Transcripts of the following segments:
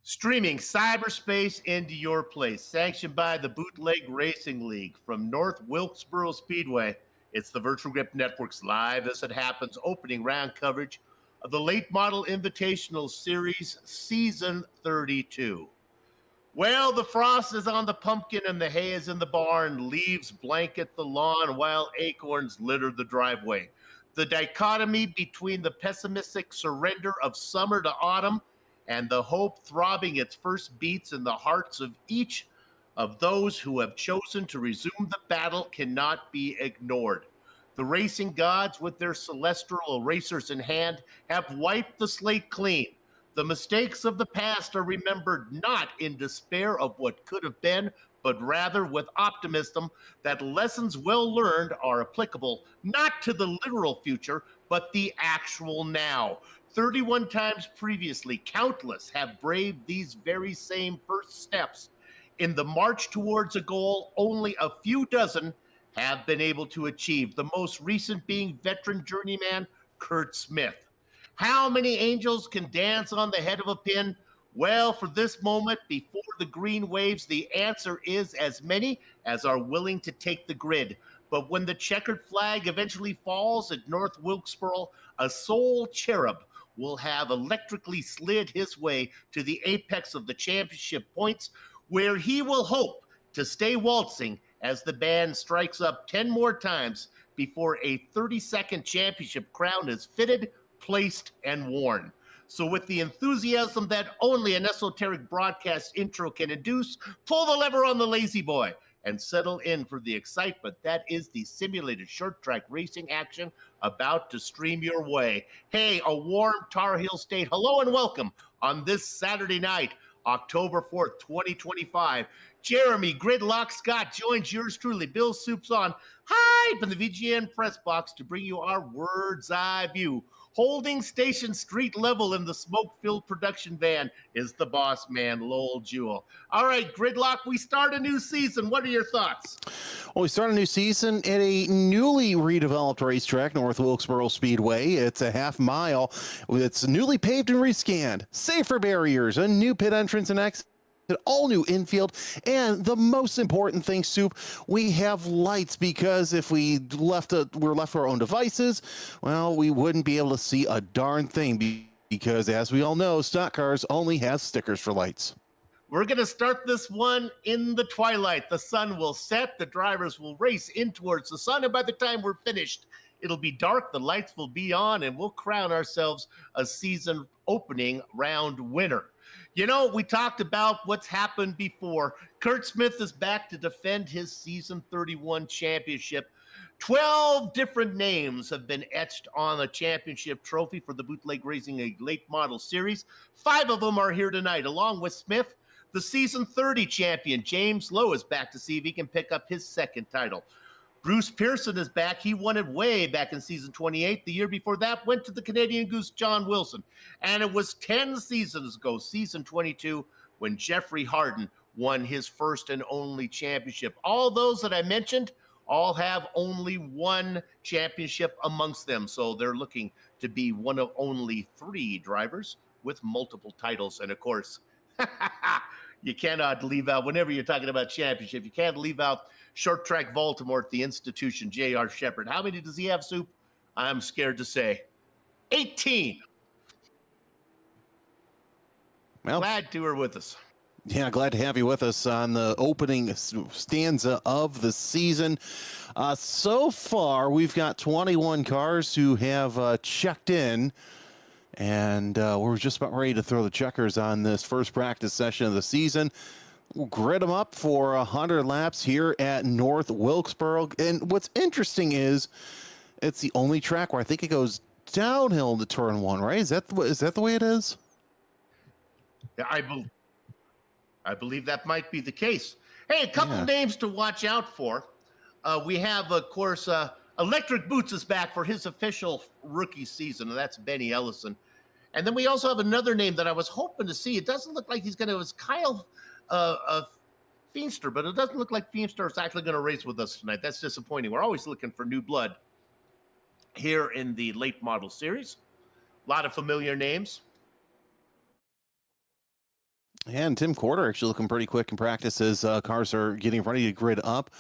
Streaming cyberspace into your place, sanctioned by the Bootleg Racing League from North Wilkesboro Speedway. It's the Virtual Grip Network's Live as It Happens opening round coverage of the Late Model Invitational Series Season 32. Well, the frost is on the pumpkin and the hay is in the barn. Leaves blanket the lawn while acorns litter the driveway. The dichotomy between the pessimistic surrender of summer to autumn and the hope throbbing its first beats in the hearts of each of those who have chosen to resume the battle cannot be ignored. The racing gods, with their celestial erasers in hand, have wiped the slate clean. The mistakes of the past are remembered not in despair of what could have been, but rather with optimism that lessons well learned are applicable not to the literal future, but the actual now. 31 times previously, countless have braved these very same first steps. In the march towards a goal, only a few dozen have been able to achieve, the most recent being veteran journeyman Kurt Smith. How many angels can dance on the head of a pin? Well, for this moment, before the green waves, the answer is as many as are willing to take the grid. But when the checkered flag eventually falls at North Wilkesboro, a soul cherub will have electrically slid his way to the apex of the championship points, where he will hope to stay waltzing as the band strikes up 10 more times before a 30-second championship crown is fitted, placed, and worn. So with the enthusiasm that only an esoteric broadcast intro can induce, pull the lever on the lazy boy and settle in for the excitement that is the simulated short track racing action about to stream your way. Hey, a warm Tar Heel State hello and welcome on this Saturday night, October 4th, 2025. Jeremy Gridlock Scott joins yours truly, Bill Soups on Hype in the VGN press box to bring you our bird's eye view. Holding station street level in the smoke-filled production van is the boss man, Lowell Jewell. All right, Gridlock, we start a new season. What are your thoughts? Well, we start a new season at a newly redeveloped racetrack, North Wilkesboro Speedway. It's a half mile. It's newly paved and rescanned, safer barriers, a new pit entrance and exit, an all-new infield, and the most important thing, Soup, we have lights, because if we're left to our own devices, well, we wouldn't be able to see a darn thing, because as we all know, stock cars only have stickers for lights. We're going to start this one in the twilight. The sun will set, the drivers will race in towards the sun, and by the time we're finished, it'll be dark, the lights will be on, and we'll crown ourselves a season opening round winner. You know, we talked about what's happened before. Kurt Smith is back to defend his season 31 championship. 12 different names have been etched on a championship trophy for the Bootleg Racing League Late Model Series. 5 of them are here tonight, along with Smith. The season 30 champion, James Lowe, is back to see if he can pick up his second title. Bruce Pearson is back. He won it way back in season 28. The year before that went to the Canadian Goose, John Wilson. And it was 10 seasons ago, season 22, when Jeffrey Harden won his first and only championship. All those that I mentioned all have only one championship amongst them. So they're looking to be one of only 3 drivers with multiple titles. And of course, you cannot leave out, whenever you're talking about championship, you can't leave out Short Track Baltimore at the institution, J.R. Shepard. How many does he have, Soup? I'm scared to say. 18. Well, glad you were with us. Yeah, glad to have you with us on the opening stanza of the season. So far, we've got 21 cars who have checked in, and we're just about ready to throw the checkers on this first practice session of the season. We'll grid them up for 100 laps here at North Wilkesboro. And what's interesting is it's the only track where I think it goes downhill into turn 1, right? Is that the way it is? Yeah, I believe that might be the case. Hey, a couple names to watch out for. We have, of course, Electric Boots is back for his official rookie season, and that's Benny Ellison. And then we also have another name that I was hoping to see. It doesn't look like he's going to. It was Kyle Feimster, but it doesn't look like Feimster is actually going to race with us tonight. That's disappointing. We're always looking for new blood here in the late model series. A lot of familiar names. And Tim Corder actually looking pretty quick in practice as cars are getting ready to grid up.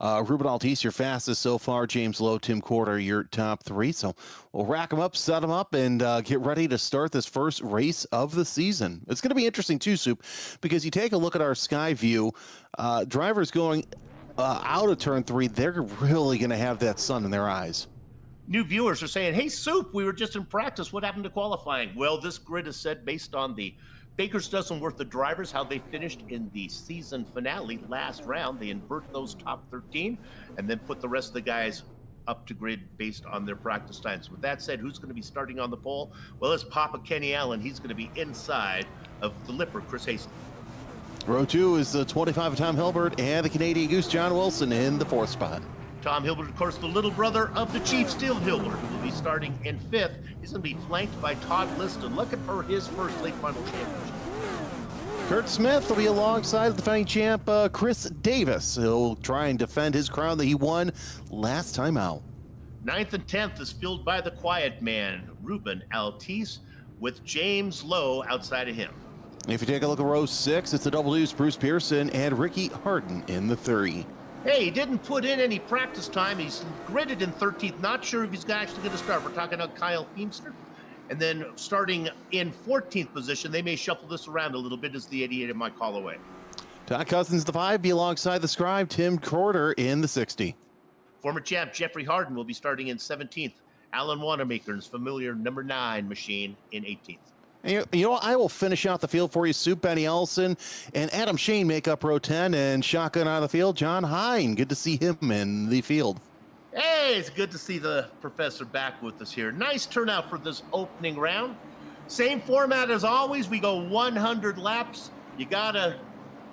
Ruben Altice, your fastest so far. James Lowe, Tim Corder, your top three. So we'll rack them up, set them up, and get ready to start this first race of the season. It's going to be interesting too, Soup, because you take a look at our sky view. Drivers going out of turn 3, they're really going to have that sun in their eyes. New viewers are saying, hey, Soup, we were just in practice. What happened to qualifying? Well, this grid is set based on the Baker's dozen worth of drivers, how they finished in the season finale last round. They invert those top 13 and then put the rest of the guys up to grid based on their practice times. With that said, who's going to be starting on the pole? Well, it's Papa Kenny Allen. He's going to be inside of the Lipper, Chris Hastings. Row 2 is the 25 of Tom Hilbert and the Canadian Goose John Wilson in the 4th spot. Tom Hilbert, of course, the little brother of the Chief Steel Hilbert, who will be starting in 5th. He's going to be flanked by Todd Liston, looking for his first late model championship. Kurt Smith will be alongside the defending champ, Chris Davis. He'll try and defend his crown that he won last time out. 9th and 10th is filled by the quiet man, Ruben Altice, with James Lowe outside of him. If you take a look at row 6, it's the double deuce, Bruce Pearson and Ricky Harden in the 3. Hey, he didn't put in any practice time. He's gridded in 13th. Not sure if he's actually going to start. We're talking about Kyle Feemster. And then starting in 14th position, they may shuffle this around a little bit as the 88 might call away. Todd Cousins, the 5, be alongside the scribe, Tim Corder in the 60. Former champ Jeffrey Harden will be starting in 17th. Alan Wanamaker's familiar number 9 machine in 18th. And you know what? I will finish out the field for you. Soup, Benny Ellison, and Adam Shane make up row 10. And shotgun out of the field, John Hine. Good to see him in the field. Hey, it's good to see the professor back with us here. Nice turnout for this opening round. Same format as always. We go 100 laps. You got to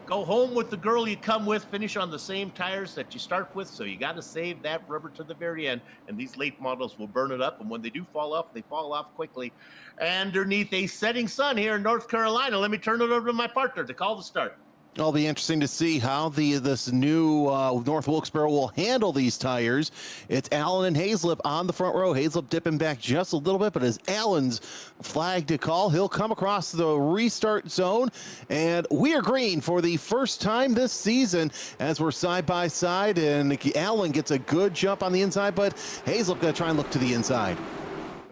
go home with the girl you come with, finish on the same tires that you start with, so you got to save that rubber to the very end, and these late models will burn it up, and when they do fall off, they fall off quickly. Underneath a setting sun here in North Carolina, let me turn it over to my partner to call the start. It'll be interesting to see how this new North Wilkesboro will handle these tires. It's Allen and Hazlip on the front row. Hazlip dipping back just a little bit, but as Allen's flag to call, he'll come across the restart zone. And we are green for the first time this season as we're side by side. And Allen gets a good jump on the inside, but Hazlip going to try and look to the inside.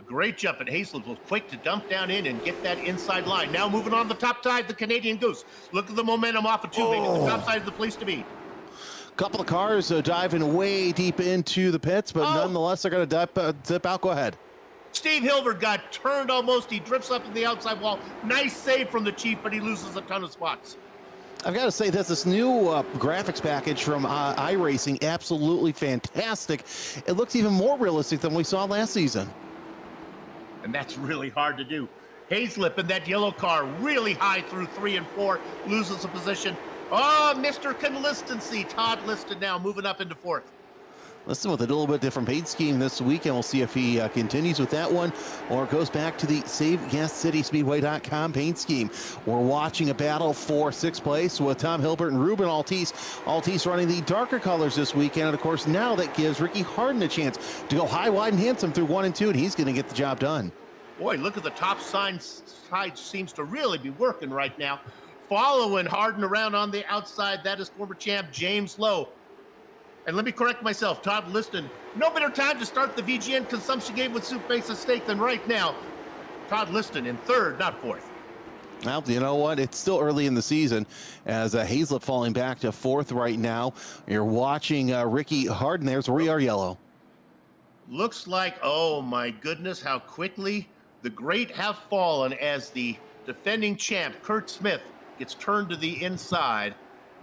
Great jump, and Hazlip was quick to dump down in and get that inside line. Now moving on the top side, the Canadian Goose. Look at the momentum off of 2. The top side is the place to be. Couple of cars diving way deep into the pits, but nonetheless, they're going to dip out. Go ahead. Steve Hilbert got turned almost. He drifts up to the outside wall. Nice save from the Chief, but he loses a ton of spots. I've got to say this new graphics package from iRacing, absolutely fantastic. It looks even more realistic than we saw last season. And that's really hard to do. Hazlip in that yellow car, really high through 3 and 4, loses a position. Oh, Mr. Consistency. Todd Liston now moving up into 4th. Liston with a little bit different paint scheme this week, and we'll see if he continues with that one or goes back to the SaveGasCitySpeedway.com paint scheme. We're watching a battle for 6th place with Tom Hilbert and Ruben Altice. Altice running the darker colors this weekend, and of course now that gives Ricky Harden a chance to go high, wide, and handsome through 1 and 2, and he's going to get the job done. Boy, look at the top side seems to really be working right now. Following Harden around on the outside, that is former champ James Lowe. And let me correct myself, Todd Liston. No better time to start the VGN consumption game with Soup Makes a Steak than right now. Todd Liston in 3rd, not 4th. Well, you know what? It's still early in the season as Hazlip falling back to 4th right now. You're watching Ricky Harden. There's where we are yellow. Looks like, oh my goodness, how quickly the great have fallen as the defending champ, Kurt Smith, gets turned to the inside.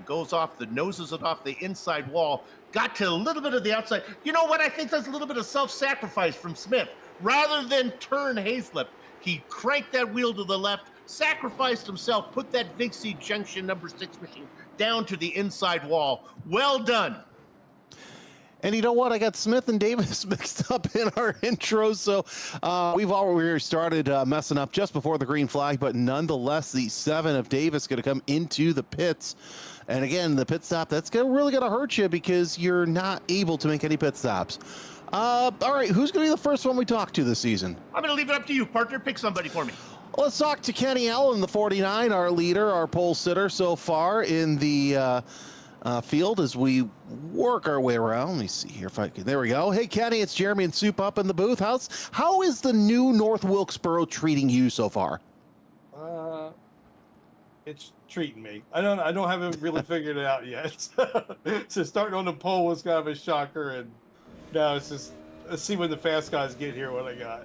Goes off the noses it off the inside wall, got to a little bit of the outside. You know what? I think there's a little bit of self-sacrifice from Smith. Rather than turn Hazlip, he cranked that wheel to the left, sacrificed himself, put that Big C Junction number 6 machine down to the inside wall. Well done. And you know what? I got Smith and Davis mixed up in our intro, so we've already started messing up just before the green flag, but nonetheless, the 7 of Davis going to come into the pits. And again, the pit stop, that's really going to hurt you because you're not able to make any pit stops. All right, who's going to be the first one we talk to this season? I'm going to leave it up to you, partner. Pick somebody for me. Let's talk to Kenny Allen, the 49, our leader, our pole sitter so far in the field as we work our way around. Let me see here if I can. There we go. Hey, Kenny, it's Jeremy and Soup up in the booth. How is the new North Wilkesboro treating you so far? It's treating me. I haven't really figured it out yet. So starting on the pole was kind of a shocker, and now it's just let's see when the fast guys get here what I got.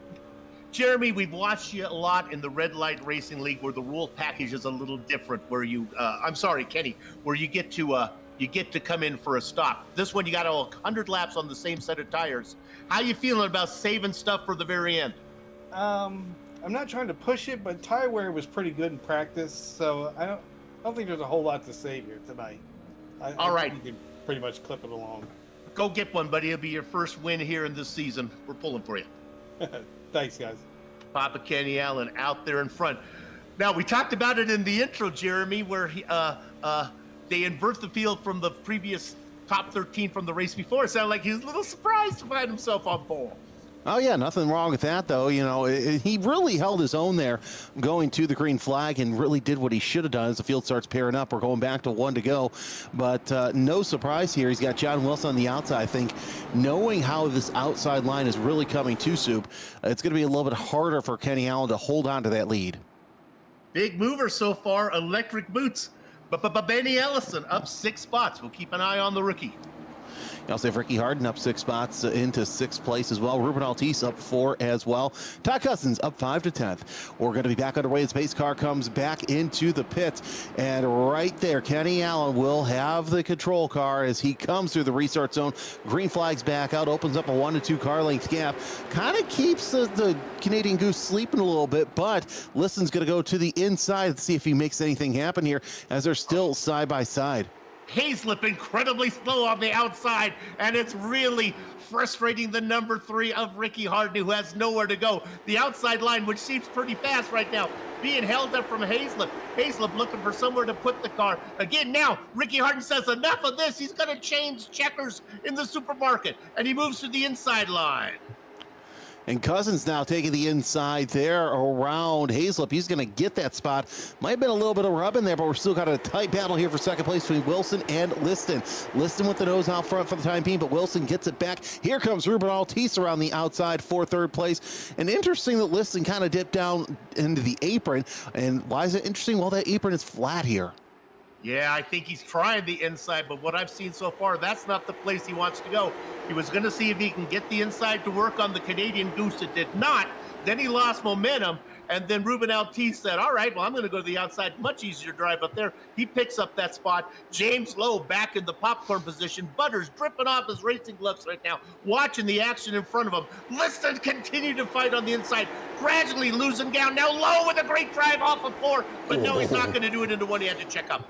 Jeremy, we've watched you a lot in the Red Light Racing League, where the rule package is a little different. Where you, I'm sorry, Kenny, where you get to come in for a stop. This one, you got 100 laps on the same set of tires. How you feeling about saving stuff for the very end? I'm not trying to push it, but tire wear was pretty good in practice, so I don't think there's a whole lot to save here tonight. All right, you can pretty much clip it along. Go get one, buddy. It'll be your first win here in this season. We're pulling for you. Thanks, guys. Papa Kenny Allen out there in front. Now, we talked about it in the intro, Jeremy, where they invert the field from the previous top 13 from the race before. It sounded like he was a little surprised to find himself on pole. Oh, yeah, nothing wrong with that, though. You know, he really held his own there going to the green flag and really did what he should have done as the field starts pairing up. We're going back to 1 to go. But no surprise here. He's got John Wilson on the outside. I think knowing how this outside line is really coming to Soup, it's going to be a little bit harder for Kenny Allen to hold on to that lead. Big mover so far, electric boots. But Benny Ellison up 6 spots. We'll keep an eye on the rookie. You also have Ricky Harden up 6 spots into 6th place as well. Ruben Altice up 4 as well. Ty Cousins up 5 to 10th. We're going to be back underway as pace car comes back into the pit. And right there, Kenny Allen will have the control car as he comes through the restart zone. Green flag's back out, opens up a 1 to 2 car length gap. Kind of keeps the Canadian Goose sleeping a little bit, but Liston's going to go to the inside and see if he makes anything happen here as they're still side by side. Hayslip incredibly slow on the outside, and it's really frustrating the number 3 of Ricky Harden, who has nowhere to go. The outside line, which seems pretty fast right now, being held up from Hayslip. Hayslip looking for somewhere to put the car. Again, now, Ricky Harden says enough of this. He's going to change checkers in the supermarket, and he moves to the inside line. And Cousins now taking the inside there around Hayslip. He's going to get that spot. Might have been a little bit of rub in there, but we're still got a tight battle here for second place between Wilson and Liston. Liston with the nose out front for the time being, but Wilson gets it back. Here comes Ruben Altice around the outside for 3rd place. And interesting that Liston kind of dipped down into the apron. And why is it interesting? Well, that apron is flat here. Yeah, I think he's trying the inside, but what I've seen so far, that's not the place he wants to go. He was going to see if he can get the inside to work on the Canadian Goose. It did not. Then he lost momentum, and then Ruben Altice said, all right, well, I'm going to go to the outside. Much easier drive up there. He picks up that spot. James Lowe back in the popcorn position. Butters dripping off his racing gloves right now, watching the action in front of him. Liston continued to fight on the inside, gradually losing ground. Now Lowe with a great drive off of 4, but no, he's not going to do it into 1. He had to check up.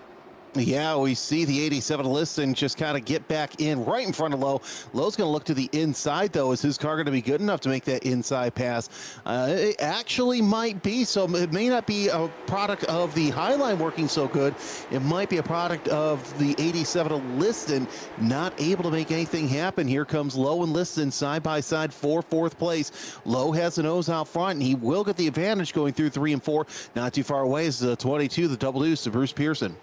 Yeah, we see the 87 Liston just kind of get back in right in front of Lowe. Lowe's going to look to the inside, though. Is his car going to be good enough to make that inside pass? It actually might be, so it may not be a product of the Highline working so good. It might be a product of the 87 Liston not able to make anything happen. Here comes Lowe and Liston side by side for 4th place. Lowe has the nose out front, and he will get the advantage going through 3 and 4. Not too far away is the 22, the double deuce to Bruce Pearson.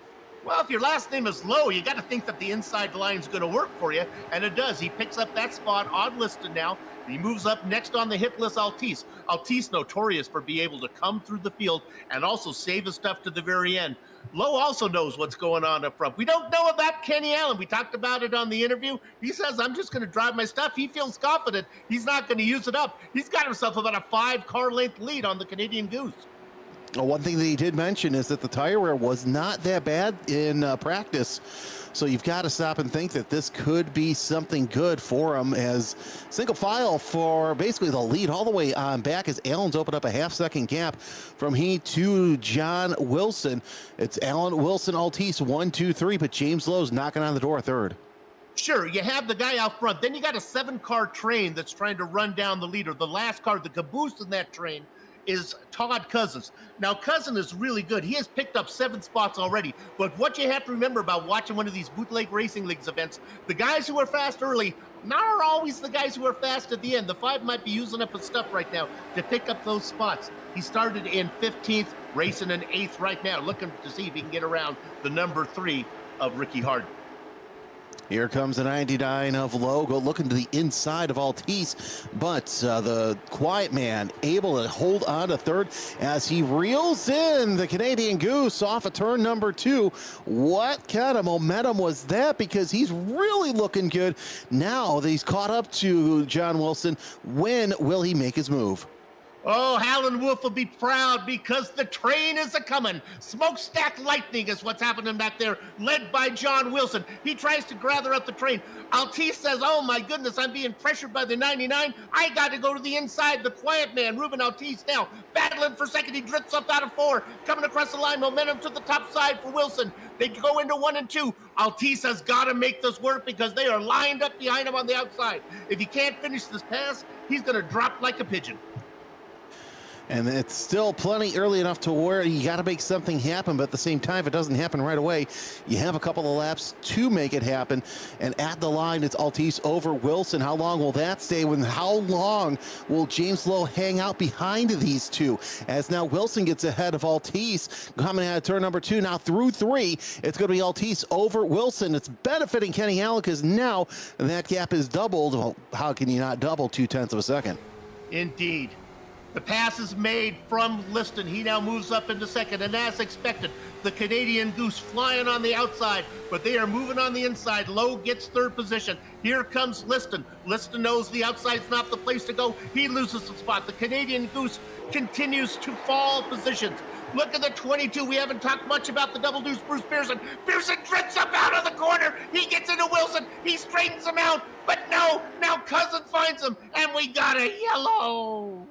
Well, if your last name is Lowe, you got to think that the inside line's going to work for you, and it does. He picks up that spot on Liston now. He moves up next on the hit list, Altice. Altice notorious for being able to come through the field and also save his stuff to the very end. Lowe also knows what's going on up front. We don't know about Kenny Allen. We talked about it on the interview. He says, I'm just going to drive my stuff. He feels confident. He's not going to use it up. He's got himself about a 5-car length lead on the Canadian Goose. One thing that he did mention is that the tire wear was not that bad in practice. So you've got to stop and think that this could be something good for him as single file for basically the lead all the way on back as Allen's opened up a half-second gap from he to John Wilson. It's Allen, Wilson, Altice, 1, 2, 3, but James Lowe's knocking on the door 3rd. Sure, you have the guy out front. Then you got a 7-car train that's trying to run down the leader. The last car, the caboose in that train, is Todd Cousins. Now, Cousins is really good. He has picked up 7 spots already. But what you have to remember about watching one of these Bootleg Racing Leagues events, the guys who are fast early not always the guys who are fast at the end. The 5 might be using up his stuff right now to pick up those spots. He started in 15th, racing in 8th right now, looking to see if he can get around the number 3 of Ricky Harden. Here comes the 99 of Logo, looking to the inside of Altice, but the Quiet Man able to hold on to third as he reels in the Canadian Goose off of turn number 2. What kind of momentum was that? Because he's really looking good now that he's caught up to John Wilson. When will he make his move? Oh, Howlin' Wolf will be proud because the train is a-coming. Smokestack lightning is what's happening back there, led by John Wilson. He tries to gather up the train. Altice says, oh my goodness, I'm being pressured by the 99. I got to go to the inside. The Quiet Man, Ruben Altice now, battling for second. He drifts up out of 4, coming across the line, momentum to the top side for Wilson. They go into 1 and 2. Altice has got to make this work because they are lined up behind him on the outside. If he can't finish this pass, he's going to drop like a pigeon. And it's still plenty early enough to where you got to make something happen, but at the same time, if it doesn't happen right away, you have a couple of laps to make it happen. And at the line, it's Altice over Wilson. How long will that stay? How long will James Lowe hang out behind these two? As now Wilson gets ahead of Altice, coming out of turn number 2. Now through 3, it's going to be Altice over Wilson. It's benefiting Kenny Hallett because now that gap is doubled. Well, how can you not double 0.2 of a second? Indeed. The pass is made from Liston. He now moves up into second, and as expected, the Canadian Goose flying on the outside, but they are moving on the inside. Lowe gets third position. Here comes Liston. Liston knows the outside's not the place to go. He loses the spot. The Canadian Goose continues to fall positions. Look at the 22. We haven't talked much about the double deuce, Bruce Pearson. Pearson drifts up out of the corner. He gets into Wilson. He straightens him out, but no, now Cousin finds him, and we got a yellow.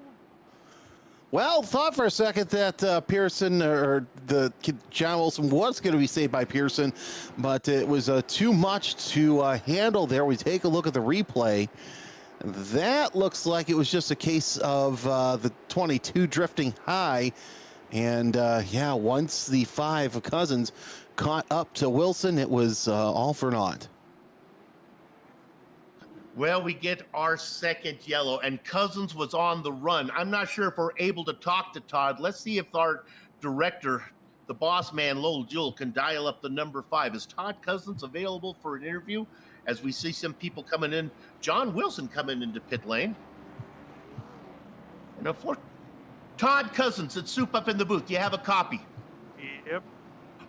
Well, thought for a second that Pearson or the John Wilson was going to be saved by Pearson, but it was too much to handle there. We take a look at the replay. That looks like it was just a case of the 22 drifting high. And yeah, once the 5 of Cousins caught up to Wilson, it was all for naught. Well, we get our second yellow, and Cousins was on the run. I'm not sure if we're able to talk to Todd. Let's see if our director, the boss man, Lowell Jewell, can dial up the number 5. Is Todd Cousins available for an interview? As we see some people coming in, John Wilson coming into pit lane. And for Todd Cousins, it's Soup up in the booth. Do you have a copy? Yep.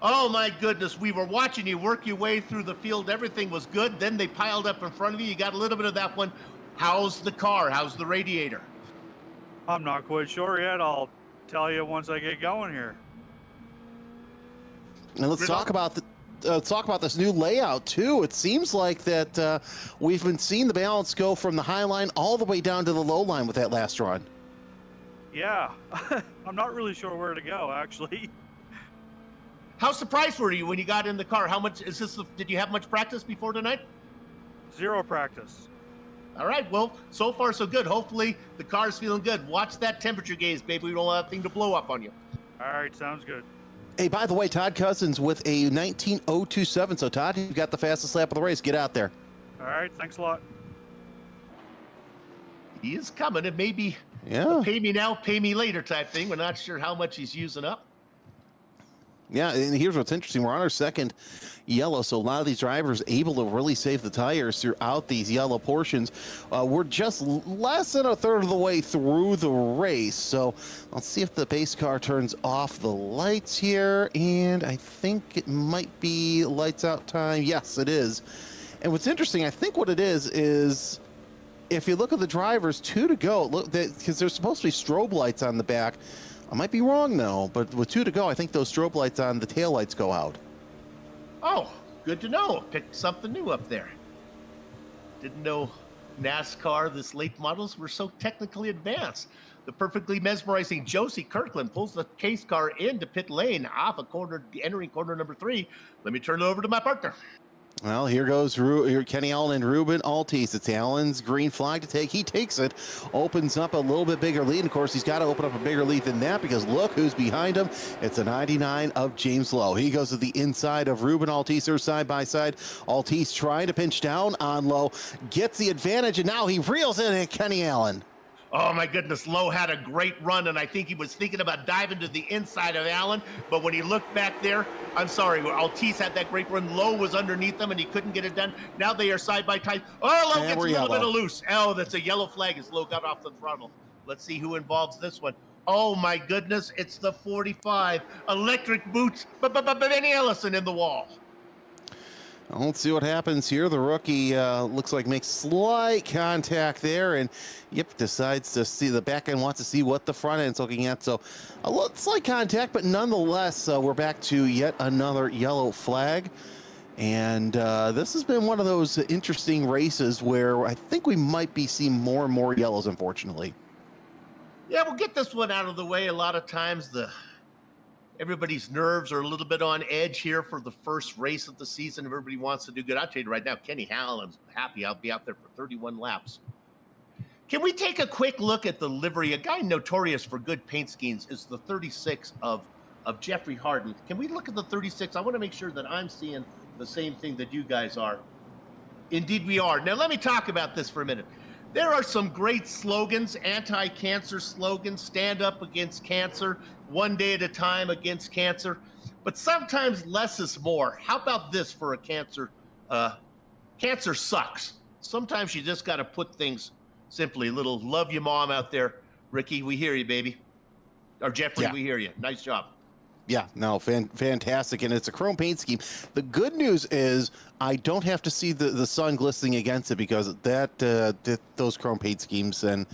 Oh my goodness, we were watching you work your way through the field. Everything was good. Then they piled up in front of you. You got a little bit of that one. How's the car? How's the radiator? I'm not quite sure yet. I'll tell you once I get going here. And let's talk about this new layout too. It seems like that we've been seeing the balance go from the high line all the way down to the low line with that last run. Yeah, I'm not really sure where to go actually. How surprised were you when you got in the car? How much is this? Did you have much practice before tonight? 0 practice. All right, well, so far so good. Hopefully the car's feeling good. Watch that temperature gauge, baby. We don't want that thing to blow up on you. All right, sounds good. Hey, by the way, Todd Cousins with a 19.027. So, Todd, you've got the fastest lap of the race. Get out there. All right, thanks a lot. He is coming. It may be Yeah. a pay me now, pay me later type thing. We're not sure how much he's using up. Yeah, and here's what's interesting. We're on our second yellow, so a lot of these drivers able to really save the tires throughout these yellow portions. We're just less than a third of the way through the race, so let's see if the base car turns off the lights here, and I think it might be lights out time. Yes, it is. And what's interesting, I think what it is if you look at the drivers, 2 to go, look, because there's supposed to be strobe lights on the back. I might be wrong, though, but with 2 to go, I think those strobe lights on the tail lights go out. Oh, good to know. Picked something new up there. Didn't know NASCAR, this late models, were so technically advanced. The perfectly mesmerizing Josie Kirkland pulls the case car into pit lane off a corner, entering corner number 3. Let me turn it over to my partner. Well, here goes Kenny Allen and Ruben Altis. It's Allen's green flag to take. He takes it, opens up a little bit bigger lead. Of course, he's got to open up a bigger lead than that because look who's behind him. It's a 99 of James Lowe. He goes to the inside of Ruben Altis. They're side by side. Altis trying to pinch down on Lowe, gets the advantage, and now he reels in at Kenny Allen. Oh my goodness, Lowe had a great run, and I think he was thinking about diving to the inside of Allen, but when he looked back there, I'm sorry, Altis had that great run. Lowe was underneath him, and he couldn't get it done. Now they are side by side. Oh, Lowe gets a little bit of loose. Oh, that's a yellow flag as Lowe got off the throttle. Let's see who involves this one. Oh my goodness, it's the 45. Electric boots, Benny Ellison in the wall. Let's see what happens here. The rookie looks like makes slight contact there, and yep, decides to see the back end, wants to see what the front end's looking at. So a slight contact, but nonetheless, we're back to yet another yellow flag. And this has been one of those interesting races where I think we might be seeing more and more yellows, unfortunately. Yeah, we'll get this one out of the way. A lot of times everybody's nerves are a little bit on edge here for the first race of the season. Everybody wants to do good. I'll tell you right now, Kenny Allen's happy. I'll be out there for 31 laps. Can we take a quick look at the livery? A guy notorious for good paint schemes is the 36 of Jeffrey Harden. Can we look at the 36? I want to make sure that I'm seeing the same thing that you guys are. Indeed, we are. Now, let me talk about this for a minute. There are some great slogans, anti-cancer slogans, stand up against cancer, one day at a time against cancer. But sometimes less is more. How about this for a cancer? Cancer sucks. Sometimes you just got to put things simply. Little love you mom out there. Ricky, we hear you, baby. Or Jeffrey, yeah. We hear you. Nice job. Yeah, no, fantastic, and it's a chrome paint scheme. The good news is I don't have to see the sun glistening against it because those chrome paint schemes and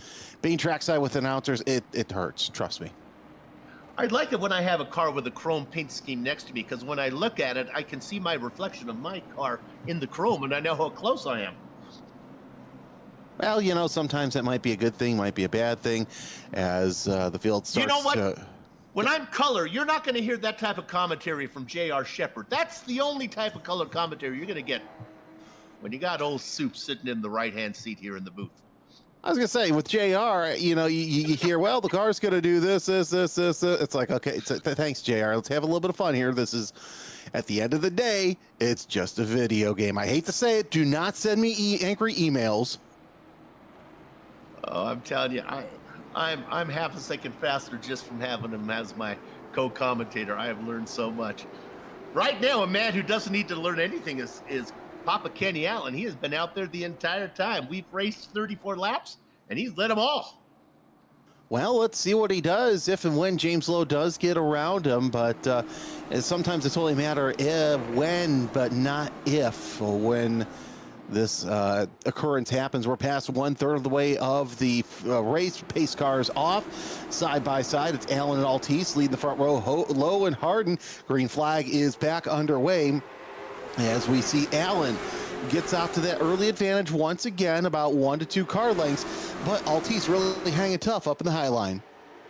being trackside with announcers, it hurts. Trust me. I like it when I have a car with a chrome paint scheme next to me because when I look at it, I can see my reflection of my car in the chrome, and I know how close I am. Well, you know, sometimes that might be a good thing, might be a bad thing, as the field starts. You know what? When I'm color, you're not going to hear that type of commentary from J.R. Shepard. That's the only type of color commentary you're going to get when you got old Soup sitting in the right-hand seat here in the booth. I was going to say, with JR, you know, you hear, well, the car's going to do this. It's like, okay, thanks, JR. Let's have a little bit of fun here. This is, at the end of the day, it's just a video game. I hate to say it. Do not send me angry emails. Oh, I'm telling you, I'm half a second faster just from having him as my co-commentator. I have learned so much. Right now, a man who doesn't need to learn anything is Papa Kenny Allen. He has been out there the entire time. We've raced 34 laps, and he's led them all. Well, let's see what he does if and when James Lowe does get around him. But sometimes it's only a matter of when, but not if, when this occurrence happens. We're past 1/3 of the way of the race. Pace cars off side by side. It's Allen and Altis leading the front row. Lowe and Harden. Green flag is back underway as we see Allen gets out to that early advantage once again, about 1 to 2 car lengths, but Altis really hanging tough up in the high line.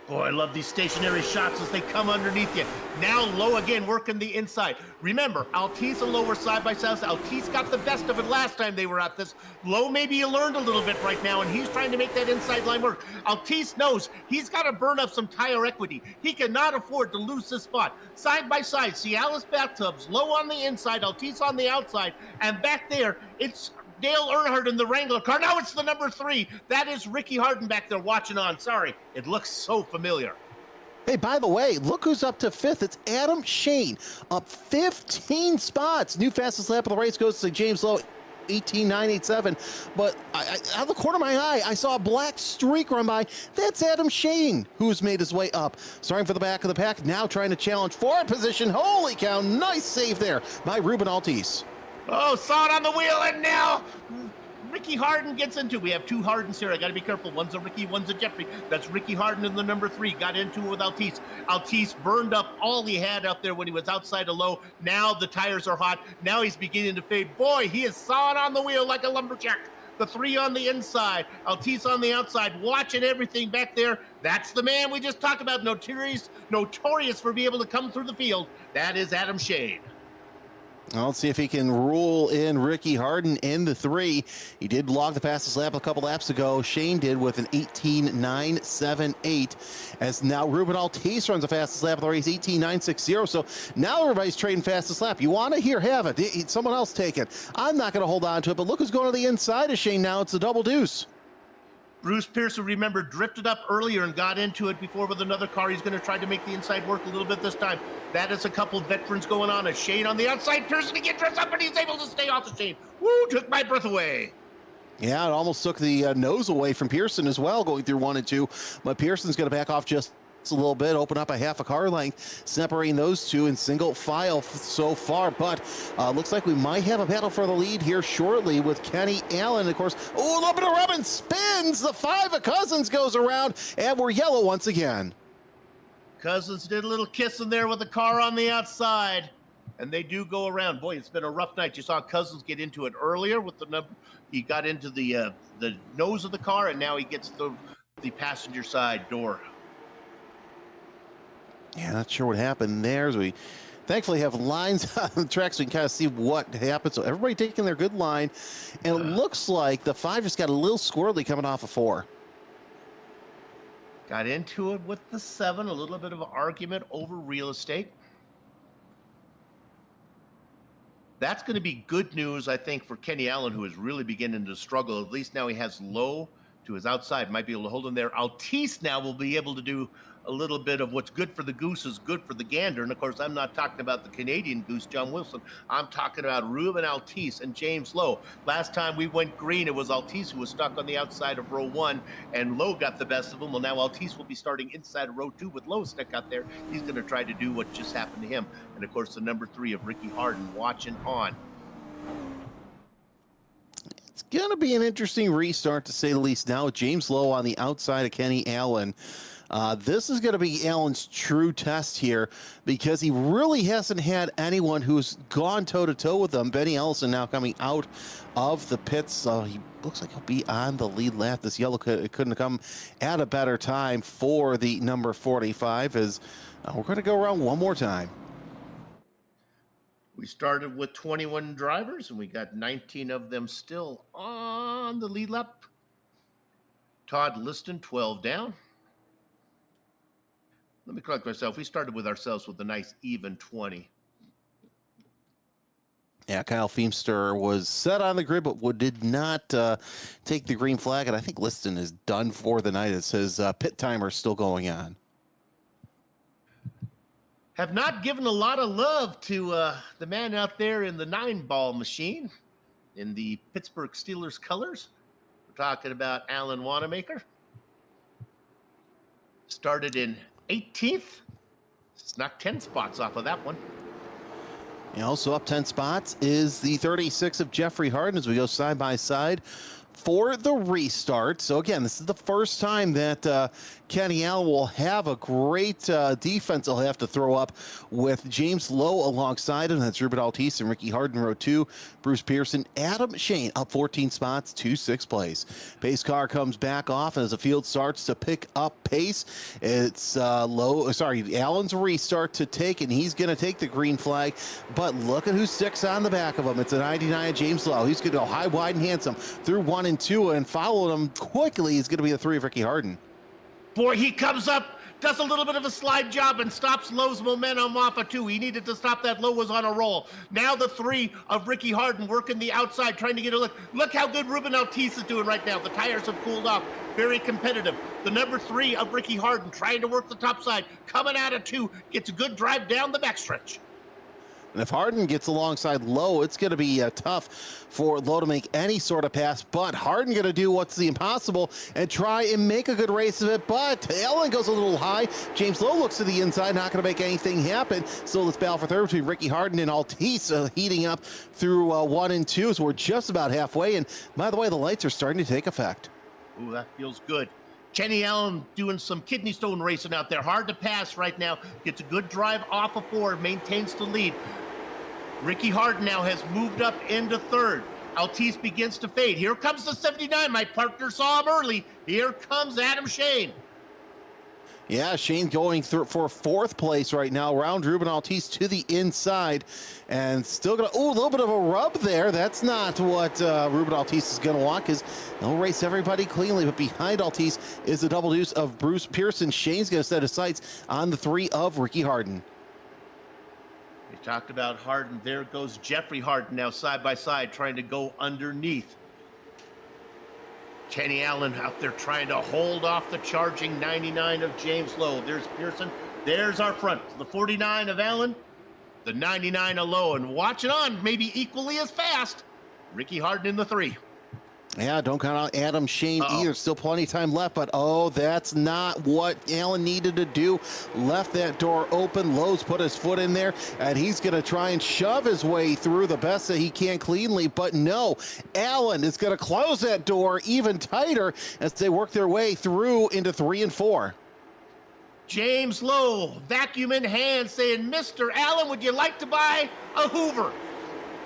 Boy, I love these stationary shots as they come underneath you. Now Lowe again working the inside. Remember, Altis and Lowe were side by side. Altis got the best of it last time they were at this. Lowe maybe he learned a little bit right now, and he's trying to make that inside line work. Altis knows he's got to burn up some tire equity. He cannot afford to lose this spot. Side by side, Cialis bathtubs, Lowe on the inside, Altis on the outside, and back there, it's Dale Earnhardt in the Wrangler car. Now it's the number 3. That is Ricky Harden back there watching on. Sorry, it looks so familiar. Hey, by the way, look who's up to 5th. It's Adam Shane, up 15 spots. New fastest lap of the race goes to James Lowe, 18.987. But out of the corner of my eye, I saw a black streak run by. That's Adam Shane, who's made his way up. Starting for the back of the pack, now trying to challenge for a position. Holy cow, nice save there by Ruben Altis. Oh, saw it on the wheel, and now Ricky Harden gets into. We have 2 Hardens here. I got to be careful. One's a Ricky, one's a Jeffrey. That's Ricky Harden in the number 3. Got into it with Altis. Altis burned up all he had out there when he was outside of Lowe. Now the tires are hot. Now he's beginning to fade. Boy, he is sawing on the wheel like a lumberjack. The 3 on the inside, Altis on the outside, watching everything back there. That's the man we just talked about, notorious for being able to come through the field. That is Adam Shane. Well, let's see if he can rule in Ricky Harden in the 3. He did log the fastest lap a couple laps ago. Shane did with an 18.978. As now Ruben Altice runs the fastest lap of the race, 18.960. So now everybody's trading fastest lap. You want to have it. Someone else take it. I'm not going to hold on to it, but look who's going to the inside of Shane now. It's a double deuce. Bruce Pearson, remember, drifted up earlier and got into it before with another car. He's going to try to make the inside work a little bit this time. That is a couple of veterans going on. A Shane on the outside. Pearson again drifts up, and he's able to stay off the Shane. Woo, took my breath away. Yeah, it almost took the nose away from Pearson as well, going through 1 and 2. But Pearson's going to back off just a little bit, open up a half a car length, separating those two in single file so far. But looks like we might have a battle for the lead here shortly with Kenny Allen. Of course, a little bit of rubbing, spins. The 5 of Cousins goes around, and we're yellow once again. Cousins did a little kissing there with the car on the outside, and they do go around. Boy, it's been a rough night. You saw Cousins get into it earlier with the number. He got into the nose of the car, and now he gets the passenger side door. Yeah, not sure what happened there. As we thankfully have lines on the track so we can kind of see what happened. So everybody taking their good line. And it looks like the 5 just got a little squirrely coming off of 4. Got into it with the 7, a little bit of an argument over real estate. That's going to be good news, I think, for Kenny Allen, who is really beginning to struggle. At least now he has Lowe to his outside, might be able to hold him there. Altice now will be able to do a little bit of what's good for the goose is good for the gander. And of course, I'm not talking about the Canadian goose, John Wilson. I'm talking about Ruben Altice and James Lowe. Last time we went green, it was Altice who was stuck on the outside of row 1, and Lowe got the best of him. Well, now Altice will be starting inside of row 2 with Lowe stuck out there. He's going to try to do what just happened to him. And of course, the number 3 of Ricky Harden watching on. It's going to be an interesting restart, to say the least, now with James Lowe on the outside of Kenny Allen. This is going to be Allen's true test here, because he really hasn't had anyone who's gone toe-to-toe with him. Benny Ellison now coming out of the pits, so he looks like he'll be on the lead lap. This yellow couldn't have come at a better time for the number 45, as we're going to go around one more time. We started with 21 drivers, and we got 19 of them still on the lead lap. Todd Liston, 12 down. Let me correct myself. We started with ourselves with a nice even 20. Yeah, Kyle Feemster was set on the grid, but did not take the green flag, and I think Liston is done for the night. It says pit timer still going on. Have not given a lot of love to the man out there in the 9-ball machine in the Pittsburgh Steelers colors. We're talking about Alan Wanamaker. Started in 18th. Snuck 10 spots off of that one. And also up 10 spots is the 36 of Jeffrey Harden as we go side by side for the restart. So again, this is the first time that Kenny Allen will have a great defense he'll have to throw up with James Lowe alongside him. That's Ruben Altice and Ricky Harden, row 2. Bruce Pearson, Adam Shane up 14 spots to 6th place. Pace car comes back off as the field starts to pick up pace. It's Allen's restart to take, and he's going to take the green flag. But look at who sticks on the back of him. It's a 99 of James Lowe. He's going to go high, wide, and handsome through 1 and 2, and following him quickly is going to be the 3 of Ricky Harden. Boy, he comes up, does a little bit of a slide job, and stops Lowe's momentum off of 2. He needed to stop that. Lowe was on a roll. Now the 3 of Ricky Harden working the outside, trying to get a look. Look how good Ruben Altice is doing right now. The tires have cooled off. Very competitive. The number 3 of Ricky Harden trying to work the top side. Coming out of 2. Gets a good drive down the backstretch. And if Harden gets alongside Lowe, it's going to be tough for Lowe to make any sort of pass. But Harden going to do what's the impossible and try and make a good race of it. But Allen goes a little high. James Lowe looks to the inside, not going to make anything happen. So let's battle for third between Ricky Harden and Altice, heating up through 1 and 2. So we're just about halfway. And by the way, the lights are starting to take effect. Ooh, that feels good. Kenny Allen doing some kidney stone racing out there. Hard to pass right now. Gets a good drive off of 4. Maintains the lead. Ricky Harden now has moved up into 3rd. Altice begins to fade. Here comes the 79. My partner saw him early. Here comes Adam Shane. Yeah, Shane going through for fourth place right now. Round Ruben Altice to the inside, and still gonna. Oh, a little bit of a rub there. That's not what Ruben Altice is gonna want, because he'll race everybody cleanly. But behind Altice is the double deuce of Bruce Pearson. Shane's gonna set his sights on the 3 of Ricky Harden. We talked about Harden. There goes Jeffrey Harden now side by side, trying to go underneath. Kenny Allen out there trying to hold off the charging 99 of James Lowe. There's Pearson. There's our front. The 49 of Allen. The 99 of Lowe. And watching on, maybe equally as fast, Ricky Harden in the 3. Yeah, don't count out Adam Shane either. Still plenty of time left, but oh, that's not what Allen needed to do. Left that door open. Lowe's put his foot in there, and he's going to try and shove his way through the best that he can cleanly, but no. Allen is going to close that door even tighter as they work their way through into 3 and 4. James Lowe, vacuum in hand, saying, Mr. Allen, would you like to buy a Hoover?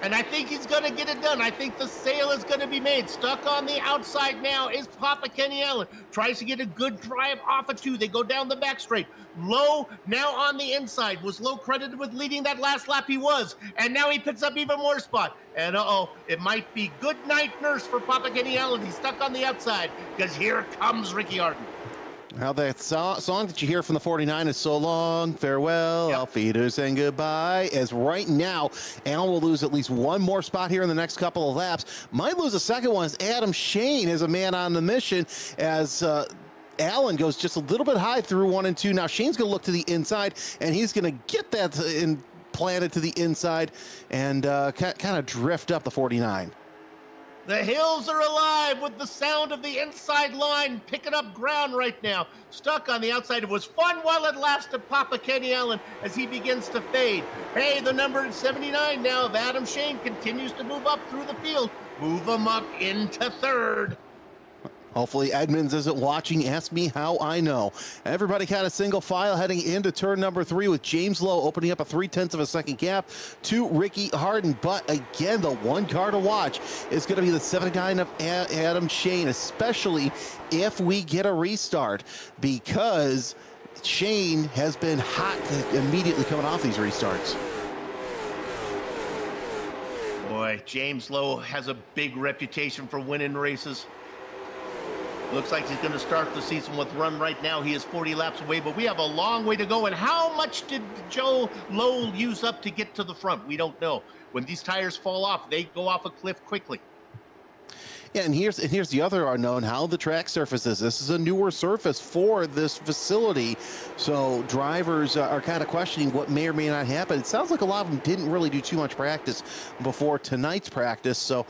And I think he's going to get it done. I think the sale is going to be made. Stuck on the outside now is Papa Kenny Allen. Tries to get a good drive off of 2. They go down the back straight. Lowe now on the inside. Was Lowe credited with leading that last lap? He was. And now he picks up even more spot. And it might be good night nurse for Papa Kenny Allen. He's stuck on the outside because here comes Ricky Harden. Now that song that you hear from the 49 is So Long, Farewell, Auf Wiedersehen, Goodbye, as right now, Allen will lose at least one more spot here in the next couple of laps. Might lose a second one as Adam Shane is a man on the mission as Allen goes just a little bit high through 1 and 2. Now Shane's going to look to the inside, and he's going to get that planted to the inside and kind of drift up the 49. The hills are alive with the sound of the inside line picking up ground right now. Stuck on the outside. It was fun while it lasted, Papa Kenny Allen, as he begins to fade. Hey, the number 79 now of Adam Shane continues to move up through the field. Move him up into 3rd. Hopefully Edmonds isn't watching. Ask me how I know. Everybody kind of single file heading into turn number 3 with James Lowe opening up a 0.3 of a second gap to Ricky Harden. But again, the one car to watch is going to be the 79 of Adam Shane, especially if we get a restart, because Shane has been hot immediately coming off these restarts. Boy, James Lowe has a big reputation for winning races. Looks like he's going to start the season with run right now. He is 40 laps away, but we have a long way to go. And how much did Joe Lowe use up to get to the front? We don't know. When these tires fall off, they go off a cliff quickly. Yeah, and here's the other unknown, how the track surface is. This is a newer surface for this facility, so drivers are kind of questioning what may or may not happen. It sounds like a lot of them didn't really do too much practice before tonight's practice, so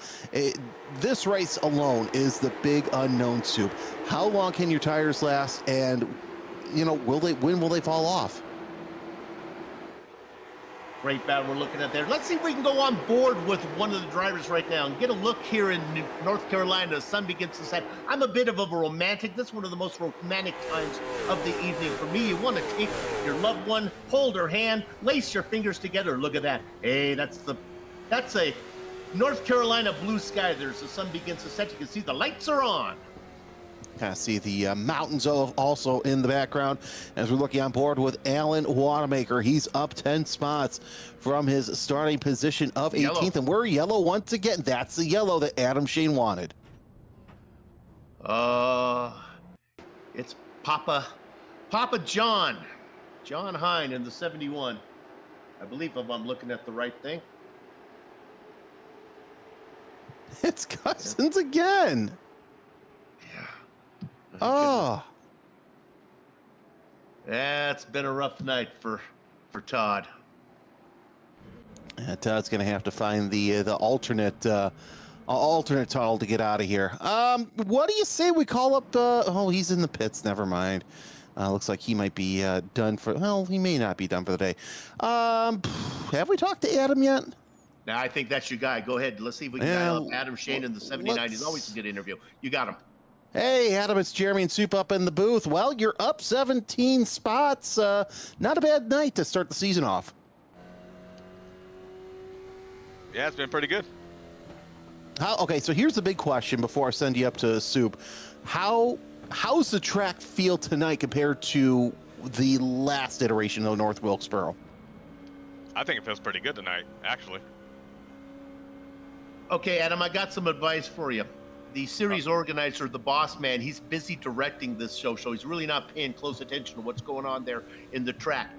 this race alone is the big unknown, Soup. How long can your tires last, and when will they fall off? Great battle we're looking at there. Let's see if we can go on board with one of the drivers right now and get a look here in North Carolina. The sun begins to set. I'm a bit of a romantic. This is one of the most romantic times of the evening for me. You want to take your loved one, hold her hand, lace your fingers together. Look at that. Hey, that's a North Carolina blue sky. There's the sun begins to set. You can see the lights are on. Kind of see the mountains also in the background as we're looking on board with Alan Wanamaker. He's up 10 spots from his starting position of 18th, yellow. And we're yellow once again. That's the yellow that Adam Shane wanted. It's Papa John Hine in the 71. I believe if I'm looking at the right thing. It's Cousins again. Oh, yeah, it's been a rough night for Todd. Yeah, Todd's going to have to find the alternate tunnel to get out of here. What do you say we call up the? Oh, he's in the pits. Never mind. Looks like he might be done for. Well, he may not be done for the day. Have we talked to Adam yet? Now I think that's your guy. Go ahead. Let's see if we can dial up Adam Shane in the 79. He's always a good interview. You got him. Hey, Adam, it's Jeremy and Soup up in the booth. Well, you're up 17 spots. Not a bad night to start the season off. Yeah, it's been pretty good. Okay, so here's the big question before I send you up to Soup. How How's the track feel tonight compared to the last iteration of North Wilkesboro? I think it feels pretty good tonight, actually. Okay, Adam, I got some advice for you. The series organizer, the boss man, he's busy directing this show, so he's really not paying close attention to what's going on there in the track.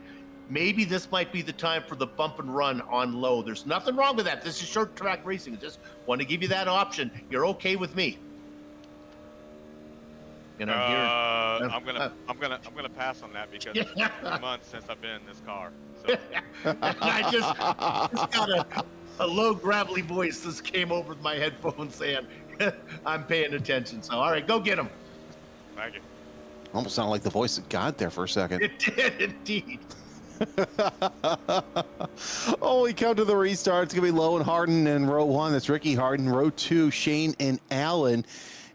Maybe this might be the time for the bump and run on low. There's nothing wrong with that. This is short track racing. I just want to give you that option. You're okay with me? And I'm here. I'm gonna pass on that because it's been 3 months since I've been in this car. So. I just got a low gravelly voice just came over my headphones saying, I'm paying attention. So, all right, go get him. Thank you. Almost sounded like the voice of God there for a second. It did indeed. Oh, we come to the restart. It's going to be Lowe and Harden in row 1. That's Ricky Harden. Row 2, Shane and Allen.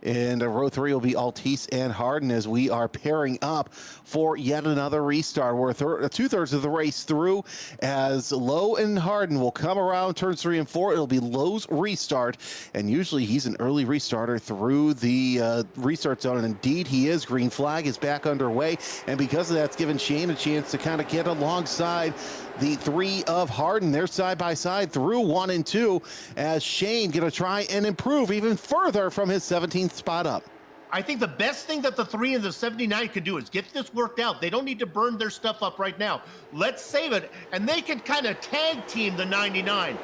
And row 3 will be Altice and Harden as we are pairing up for yet another restart. We're 2/3 of the race through as Lowe and Harden will come around turns 3 and 4. It'll be Lowe's restart. And usually he's an early restarter through the restart zone. And indeed he is. Green flag is back underway. And because of that, it's given Shane a chance to kind of get alongside the 3 of Harden. They're side by side through 1 and 2 as Shane going to try and improve even further from his 17th spot up. I think the best thing that the 3 and the 79 could do is get this worked out. They don't need to burn their stuff up right now. Let's save it, and they can kind of tag team the 99.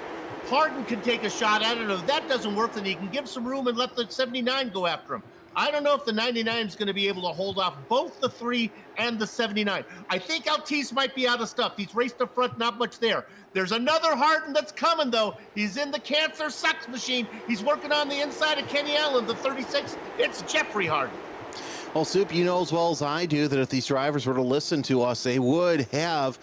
Harden can take a shot at it. If that doesn't work, then he can give some room and let the 79 go after him. I don't know if the 99 is going to be able to hold off both the 3 and the 79. I think Altice might be out of stuff. He's raced up front, not much there. There's another Harden that's coming, though. He's in the cancer sucks machine. He's working on the inside of Kenny Allen, the 36. It's Jeffrey Harden. Well, Soup, you know as well as I do that if these drivers were to listen to us, they would have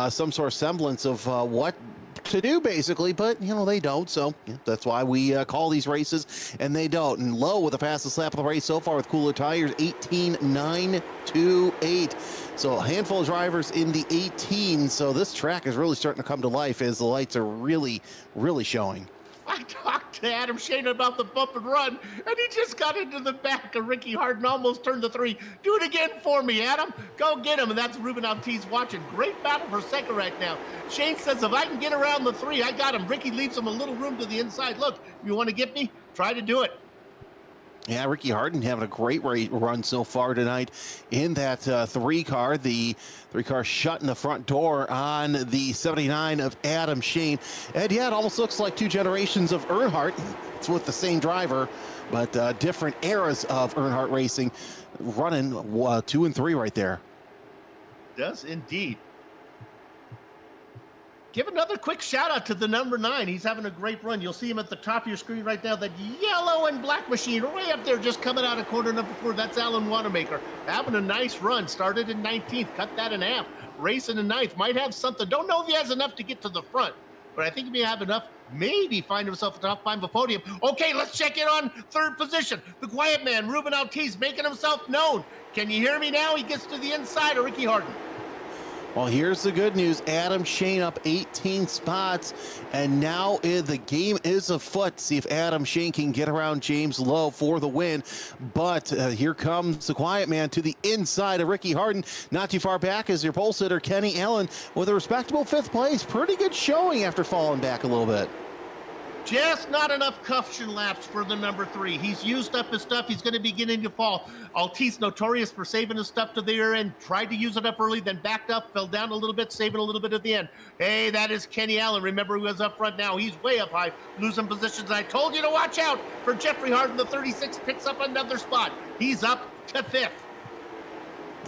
some sort of semblance of what to do, basically, but they don't, so that's why we call these races, and they don't. And Lowe with the fastest lap of the race so far with cooler tires, 18.928. So a handful of drivers in the 18, so this track is really starting to come to life as the lights are really showing. I talked to Adam Shane about the bump and run, and he just got into the back of Ricky Harden, almost turned the 3. Do it again for me, Adam. Go get him. And that's Ruben Altice watching. Great battle for second right now. Shane says, if I can get around the 3, I got him. Ricky leaves him a little room to the inside. Look, you want to get me? Try to do it. Yeah, Ricky Harden having a great run so far tonight in that 3 car. The 3 car shutting the front door on the 79 of Adam Shane. And yeah, it almost looks like 2 generations of Earnhardt. It's with the same driver, but different eras of Earnhardt Racing running 2 and 3 right there. Does indeed. Give another quick shout out to the number 9. He's having a great run. You'll see him at the top of your screen right now. That yellow and black machine way up there, just coming out of corner number 4. That's Alan Wanamaker. Having a nice run. Started in 19th. Cut that in half. Racing in 9th. Might have something. Don't know if he has enough to get to the front, but I think he may have enough. Maybe find himself at the top 5 of the podium. Okay, let's check in on 3rd position. The quiet man, Ruben Altice, making himself known. Can you hear me now? He gets to the inside of Ricky Harden. Well, here's the good news. Adam Shane up 18 spots, and now the game is afoot. See if Adam Shane can get around James Lowe for the win. But here comes the quiet man to the inside of Ricky Harden. Not too far back is your pole sitter, Kenny Allen, with a respectable 5th place. Pretty good showing after falling back a little bit. Just not enough cushion laps for the number 3. He's used up his stuff. He's going to be beginning to fall. Altice, notorious for saving his stuff to the rear end. Tried to use it up early, then backed up, fell down a little bit, saving a little bit at the end. Hey, that is Kenny Allen. Remember, he was up front now. He's way up high, losing positions. I told you to watch out for Jeffrey Harden. The 36 picks up another spot. He's up to 5th.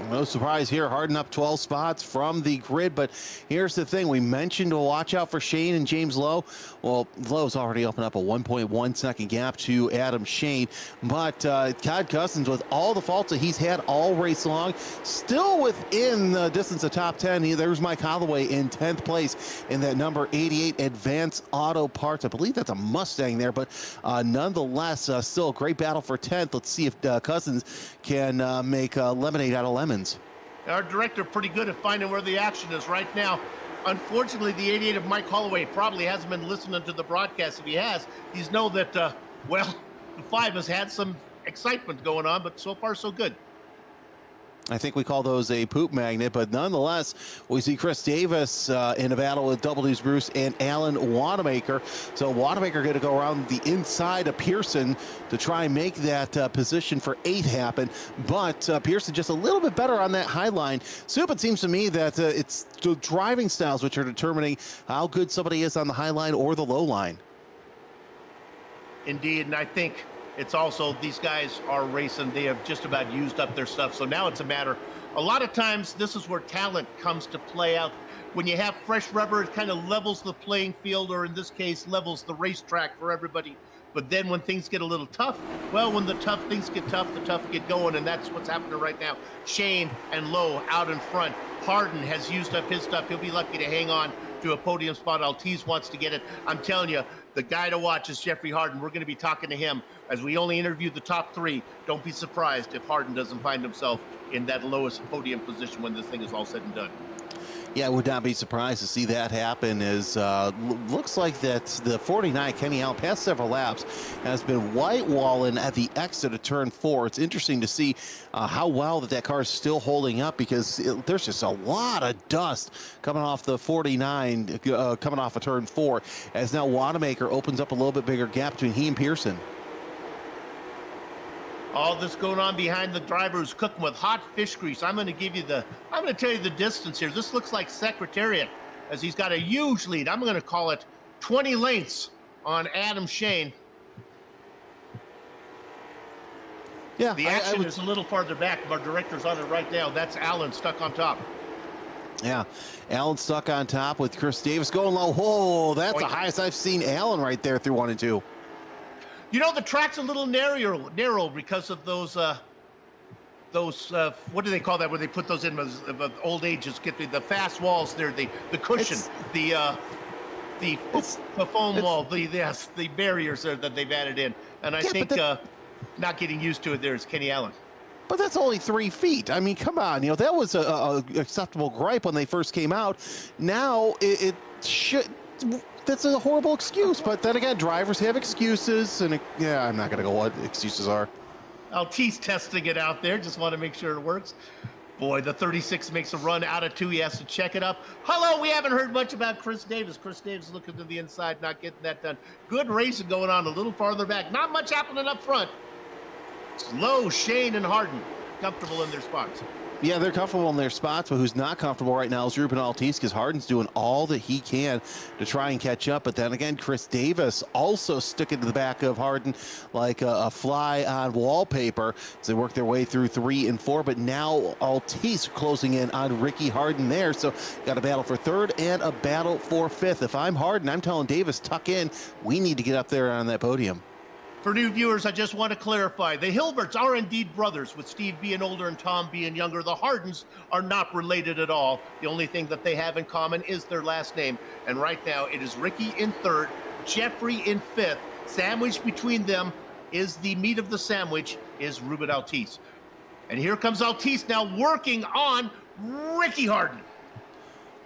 No surprise here, Harden up 12 spots from the grid, but here's the thing. We mentioned to watch out for Shane and James Lowe. Well, Lowe's already opened up a 1.1 second gap to Adam Shane, but Todd Cousins, with all the faults that he's had all race long, still within the distance of top 10. There's Mike Holloway in 10th place in that number 88 Advanced Auto Parts. I believe that's a Mustang there, but nonetheless, still a great battle for 10th. Let's see if Cousins can make lemonade out of lemons. Our director pretty good at finding where the action is right now. Unfortunately, the 88 of Mike Holloway probably hasn't been listening to the broadcast. If he has, he's know that, well, the 5 has had some excitement going on, but so far so good. I think we call those a poop magnet, but nonetheless, we see Chris Davis in a battle with Double D's Bruce and Alan Wanamaker. So Wanamaker going to go around the inside of Pearson to try and make that position for 8th happen, but Pearson just a little bit better on that high line. Soup, it seems to me that it's the driving styles which are determining how good somebody is on the high line or the low line. Indeed, and I think it's also these guys are racing. They have just about used up their stuff. So now it's a matter. A lot of times, this is where talent comes to play out. When you have fresh rubber, it kind of levels the playing field, or in this case, levels the racetrack for everybody. But then when things get a little tough, well, when the tough things get tough, the tough get going, and that's what's happening right now. Shane and Lowe out in front. Harden has used up his stuff. He'll be lucky to hang on to a podium spot. Altiz wants to get it. I'm telling you, the guy to watch is Jeffrey Harden. We're going to be talking to him as we only interviewed the top 3. Don't be surprised if Harden doesn't find himself in that lowest podium position when this thing is all said and done. Yeah, I would not be surprised to see that happen. As looks like that the 49 Kenny Allen past several laps has been white walling at the exit of turn 4. It's interesting to see how well that car is still holding up, because there's just a lot of dust coming off the 49 coming off of turn 4, as now Wanamaker opens up a little bit bigger gap between he and Pearson. All this going on behind the driver who's cooking with hot fish grease. I'm going to tell you the distance here. This looks like Secretariat, as he's got a huge lead. I'm going to call it 20 lengths on Adam Shane. Yeah, the action is a little farther back. Our director's on it right now. That's Allen stuck on top. Yeah, Allen stuck on top with Chris Davis going low. Whoa, that's the highest I've seen Allen right there through 1 and 2. You know, the track's a little narrow because of those what do they call that, where they put those in old ages, get the fast walls there, the cushion, the foam wall, the barriers there that they've added in. And I think not getting used to it there is Kenny Allen. But that's only 3 feet. I mean, come on. You know, that was a acceptable gripe when they first came out. Now it should... That's a horrible excuse, but then again, drivers have excuses, and yeah, I'm not going to go what excuses are. Altiz testing it out there, just want to make sure it works. Boy, the 36 makes a run out of 2. He has to check it up. Hello, we haven't heard much about Chris Davis. Chris Davis looking to the inside, not getting that done. Good racing going on a little farther back. Not much happening up front. Slow, Shane and Harden, comfortable in their spots. Yeah, they're comfortable in their spots, but who's not comfortable right now is Ruben Altiz, because Harden's doing all that he can to try and catch up. But then again, Chris Davis also sticking to the back of Harden like a fly on wallpaper as they work their way through 3 and 4. But now Altiz closing in on Ricky Harden there. So got a battle for 3rd and a battle for 5th. If I'm Harden, I'm telling Davis, tuck in. We need to get up there on that podium. For new viewers, I just want to clarify. The Hilberts are indeed brothers, with Steve being older and Tom being younger. The Hardens are not related at all. The only thing that they have in common is their last name. And right now, it is Ricky in 3rd, Jeffrey in 5th. Sandwiched between them is the meat of the sandwich, is Ruben Altiz. And here comes Altiz now working on Ricky Harden.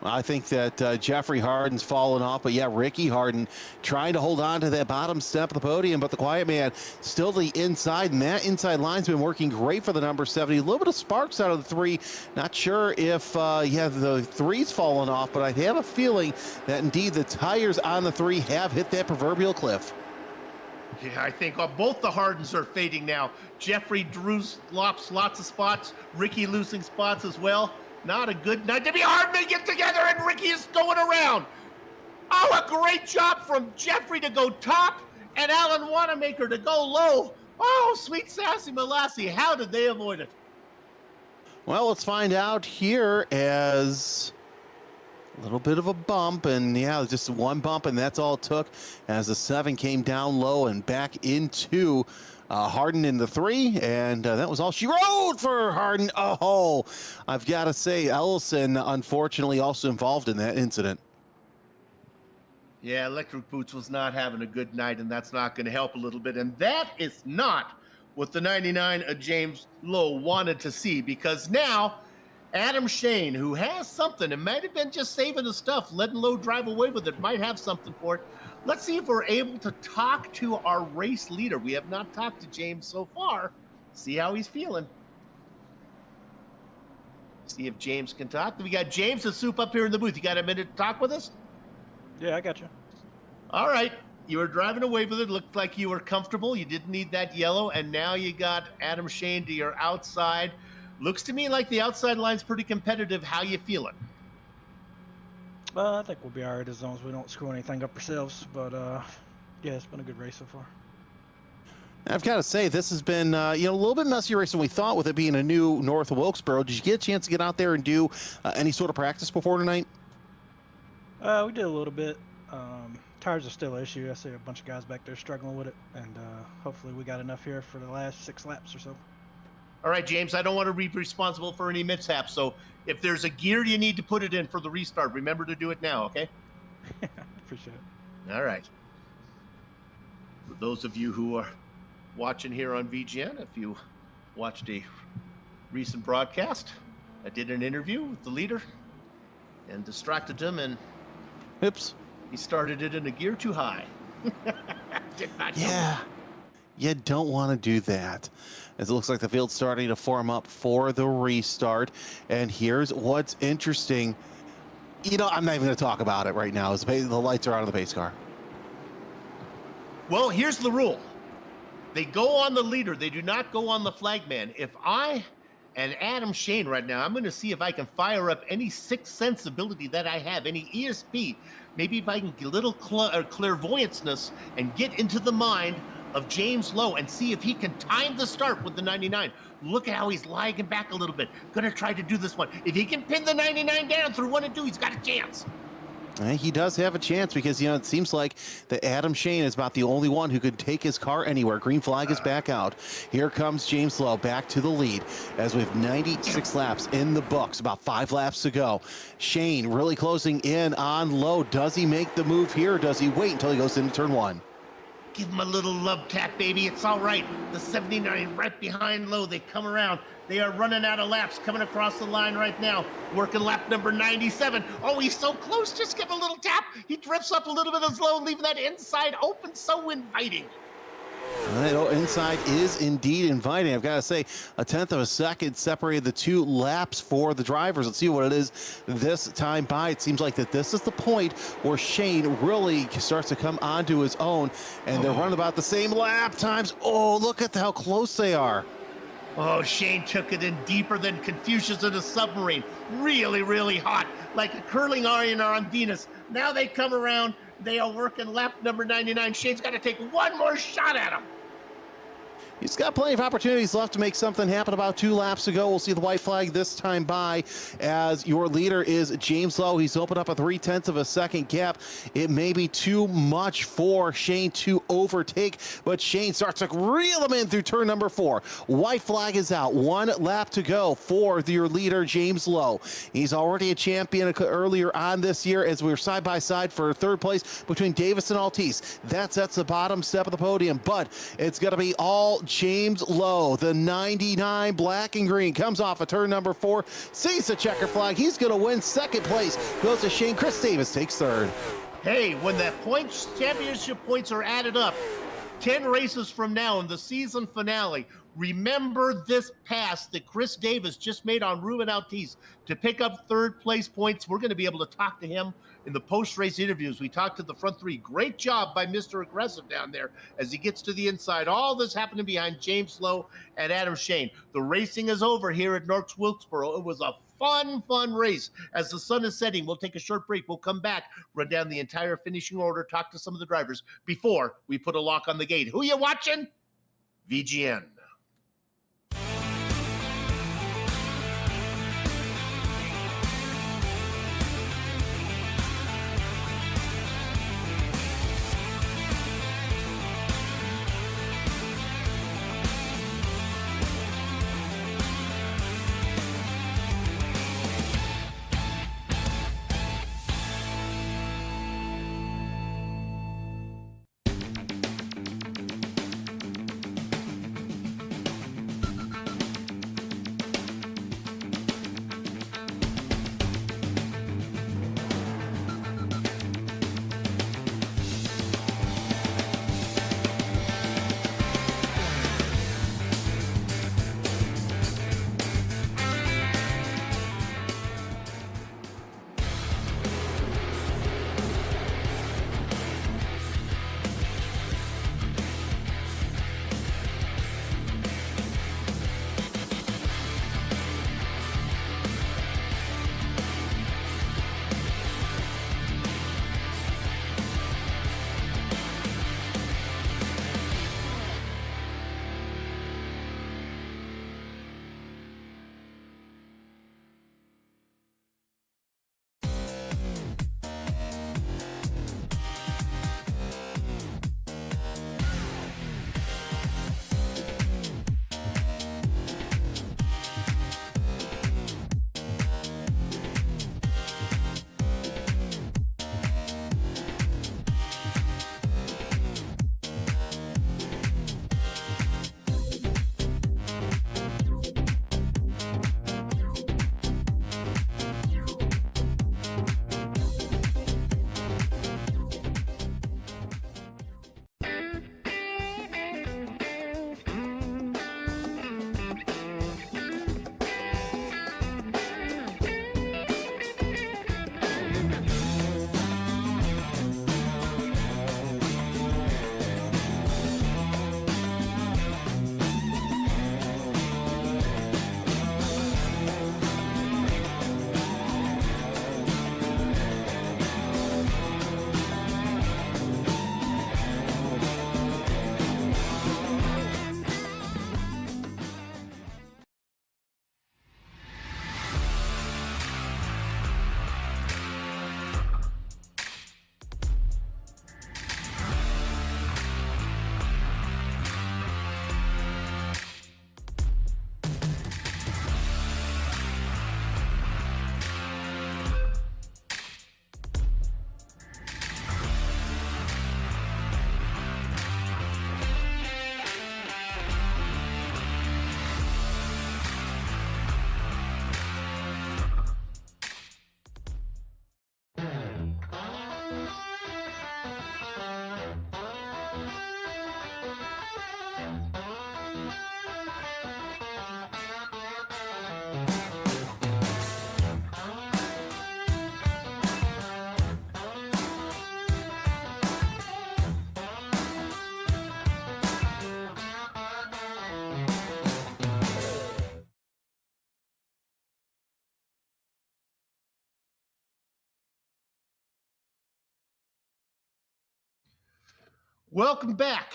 I think that Jeffrey Harden's fallen off, but yeah, Ricky Harden trying to hold on to that bottom step of the podium, but the quiet man still the inside, and that inside line's been working great for the number 70. A little bit of sparks out of the 3. Not sure if the 3's fallen off, but I have a feeling that indeed the tires on the 3 have hit that proverbial cliff. Yeah, I think both the Hardens are fading now. Jeffrey Drew's lost lots of spots, Ricky losing spots as well. Not a good night to be Harden. They get together and Ricky is going around. Oh, a great job from Jeffrey to go top and Alan Wanamaker to go low. Oh, sweet sassy Molassie. How did they avoid it? Well, let's find out here, as a little bit of a bump, and yeah, just one bump, and that's all it took as the 7 came down low and back into Harden in the 3, and that was all she wrote for Harden. Oh, I've got to say, Ellison, unfortunately, also involved in that incident. Yeah, Electric Boots was not having a good night, and that's not going to help a little bit. And that is not what the 99 of James Lowe wanted to see, because now Adam Shane, who has something, it might have been just saving the stuff, letting Lowe drive away with it, might have something for it. Let's see if we're able to talk to our race leader. We have not talked to James so far. See how he's feeling. See if James can talk. We got James the Soup up here in the booth. You got a minute to talk with us? Yeah, I got you. All right. You were driving away with it. Looked like you were comfortable. You didn't need that yellow. And now you got Adam Shane to your outside. Looks to me like the outside line's pretty competitive. How you feeling? I think we'll be all right as long as we don't screw anything up ourselves. But yeah, it's been a good race so far. I've got to say, this has been a little bit messier race than we thought with it being a new north of Wilkesboro. Did you get a chance to get out there and do any sort of practice before tonight? We did a little bit. Tires are still an issue. I see a bunch of guys back there struggling with it, and hopefully we got enough here for the last 6 laps or so. All right, James, I don't want to be responsible for any mishaps. So if there's a gear you need to put it in for the restart, remember to do it now, okay? Appreciate it. All right. For those of you who are watching here on VGN, if you watched a recent broadcast, I did an interview with the leader and distracted him, and Oops. he started it in a gear too high. Did not know. Yeah. You don't want to do that. As it looks like the field's starting to form up for the restart. And here's what's interesting. I'm not even going to talk about it right now. The lights are on the pace car. Well, here's the rule. They go on the leader. They do not go on the flagman. If I and Adam Shane right now, I'm going to see if I can fire up any sixth sensibility that I have, any ESP. Maybe if I can get a little clairvoyanceness and get into the mind of James Lowe and see if he can time the start with the 99. Look at how he's lagging back a little bit. Going to try to do this one. If he can pin the 99 down through 1 and 2, he's got a chance. He does have a chance because, it seems like that Adam Shane is about the only one who could take his car anywhere. Green flag is back out. Here comes James Lowe back to the lead as we have 96 laps in the books, about 5 laps to go. Shane really closing in on Lowe. Does he make the move here, or does he wait until he goes into turn 1? Give him a little love tap, baby. It's all right. The 79 right behind Lowe. They come around. They are running out of laps, coming across the line right now. Working lap number 97. Oh, he's so close. Just give him a little tap. He drifts up a little bit as Lowe, leaving that inside open, so inviting. That inside is indeed inviting. I've got to say, 1/10 of a second separated the 2 laps for the drivers. Let's see what it is this time by. It seems like that this is the point where Shane really starts to come onto his own, and they're running about the same lap times. Oh, look at how close they are. Oh, Shane took it in deeper than Confucius in a submarine. Really, really hot, like a curling iron on Venus. Now they come around. They are working lap number 99. Shane's got to take one more shot at him. He's got plenty of opportunities left to make something happen. About 2 laps to go. We'll see the white flag this time by as your leader is James Lowe. He's opened up a 0.3 of a second gap. It may be too much for Shane to overtake, but Shane starts to reel him in through turn number 4. White flag is out. 1 lap to go for your leader, James Lowe. He's already a champion earlier on this year as we were side by side for 3rd place between Davis and Altice. That sets the bottom step of the podium, but it's going to be all James Lowe. The 99 black and green comes off of turn number 4, sees the checker flag. He's going to win 2nd place. Goes to Shane. Chris Davis takes 3rd. Hey, when that championship points are added up, 10 races from now in the season finale, remember this pass that Chris Davis just made on Ruben Altice to pick up 3rd place points. We're going to be able to talk to him in the post-race interviews. We talked to the front 3. Great job by Mr. Aggressive down there as he gets to the inside. All this happening behind James Lowe and Adam Shane. The racing is over here at North Wilkesboro. It was a fun race. As the sun is setting, we'll take a short break. We'll come back, run down the entire finishing order, talk to some of the drivers before we put a lock on the gate. Who you watching? VGN. Welcome back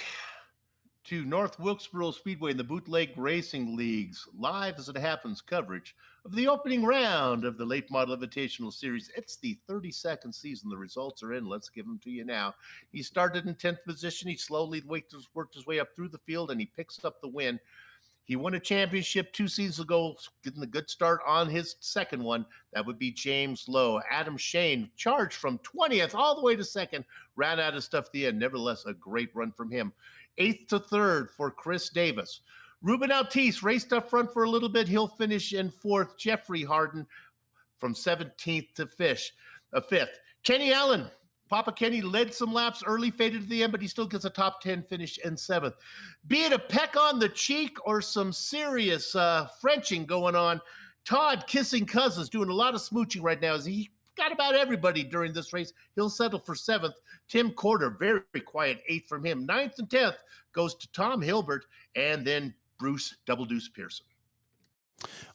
to North Wilkesboro Speedway and the Bootleg Racing League's live as it happens coverage of the opening round of the Late Model Invitational Series. It's the 32nd season. The results are in. Let's give them to you now. He started in 10th position. He slowly worked his way up through the field, and he picks up the win. He won a championship 2 seasons ago, getting a good start on his second one. That would be James Lowe. Adam Shane charged from 20th all the way to second, ran out of stuff at the end. Nevertheless, a great run from him. 8th to 3rd for Chris Davis. Ruben Altice raced up front for a little bit. He'll finish in 4th. Jeffrey Harden from 17th to 5th. Kenny Allen. Papa Kenny led some laps early, faded to the end, but he still gets a top 10 finish in 7th. Be it a peck on the cheek or some serious Frenching going on, Todd kissing cousins, doing a lot of smooching right now. As he got about everybody during this race. He'll settle for 7th. Tim Corder, very quiet, 8th from him. 9th and 10th goes to Tom Hilbert, and then Bruce Double Deuce Pearson.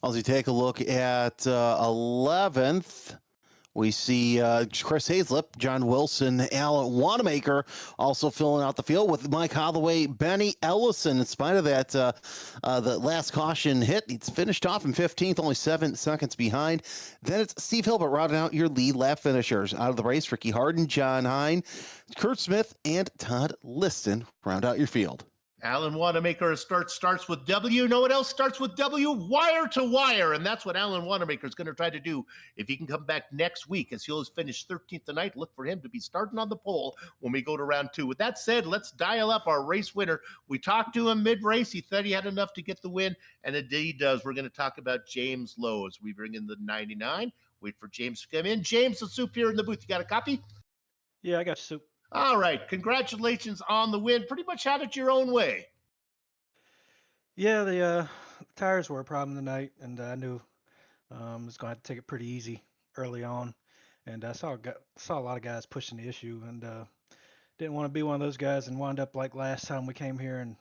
As we take a look at 11th, we see Chris Hazlip, John Wilson, Alan Wanamaker also filling out the field with Mike Holloway, Benny Ellison. In spite of that, the last caution hit, he's finished off in 15th, only 7 seconds behind. Then it's Steve Hilbert rounding out your lead lap finishers. Out of the race, Ricky Harden, John Hine, Kurt Smith, and Todd Liston round out your field. Alan Wanamaker starts with W. You know what else starts with W? Wire to wire. And that's what Alan Wanamaker is going to try to do if he can come back next week, as he'll finish 13th tonight. Look for him to be starting on the pole when we go to round 2. With that said, let's dial up our race winner. We talked to him mid-race. He thought he had enough to get the win, and indeed he does. We're going to talk about James Lowe as we bring in the 99. Wait for James to come in. James, the soup here in the booth. You got a copy? Yeah, I got soup. All right. Congratulations on the win. Pretty much had it your own way. Yeah, the tires were a problem tonight, and I knew I was going to have to take it pretty easy early on. And I saw a lot of guys pushing the issue, and didn't want to be one of those guys and wind up like last time we came here and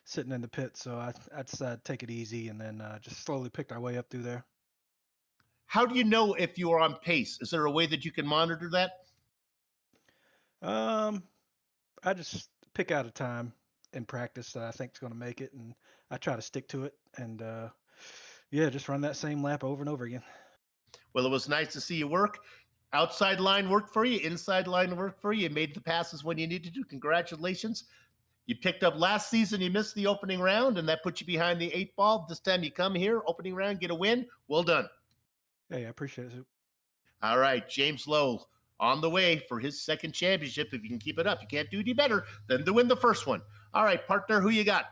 sitting in the pit. So I decided to take it easy, and then just slowly picked our way up through there. How do you know if you are on pace? Is there a way that you can monitor that? I just pick out a time in practice that I think is going to make it, and I try to stick to it, and yeah, just run that same lap over and over again. Well, it was nice to see you work. Outside line worked for you. Inside line worked for you. You made the passes when you needed to. Congratulations. You picked up last season. You missed the opening round, and that put you behind the 8 ball. This time you come here, opening round, get a win. Well done. Hey, I appreciate it. All right, James Lowe on the way for his second championship. If you can keep it up, you can't do any better than to win the first one. All right, partner, who you got?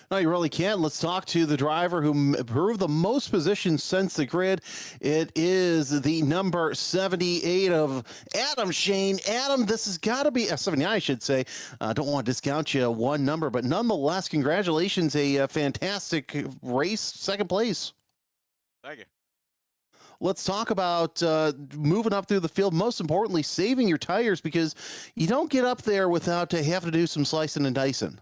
No, you really can't. Let's talk to the driver who improved the most positions since the grid. It is the number 78 of Adam Shane. Adam, this has got to be 79, I should say. I don't want to discount you one number, but nonetheless, congratulations. A fantastic race, second place. Thank you. Let's talk about moving up through the field. Most importantly, saving your tires, because you don't get up there without having to do some slicing and dicing.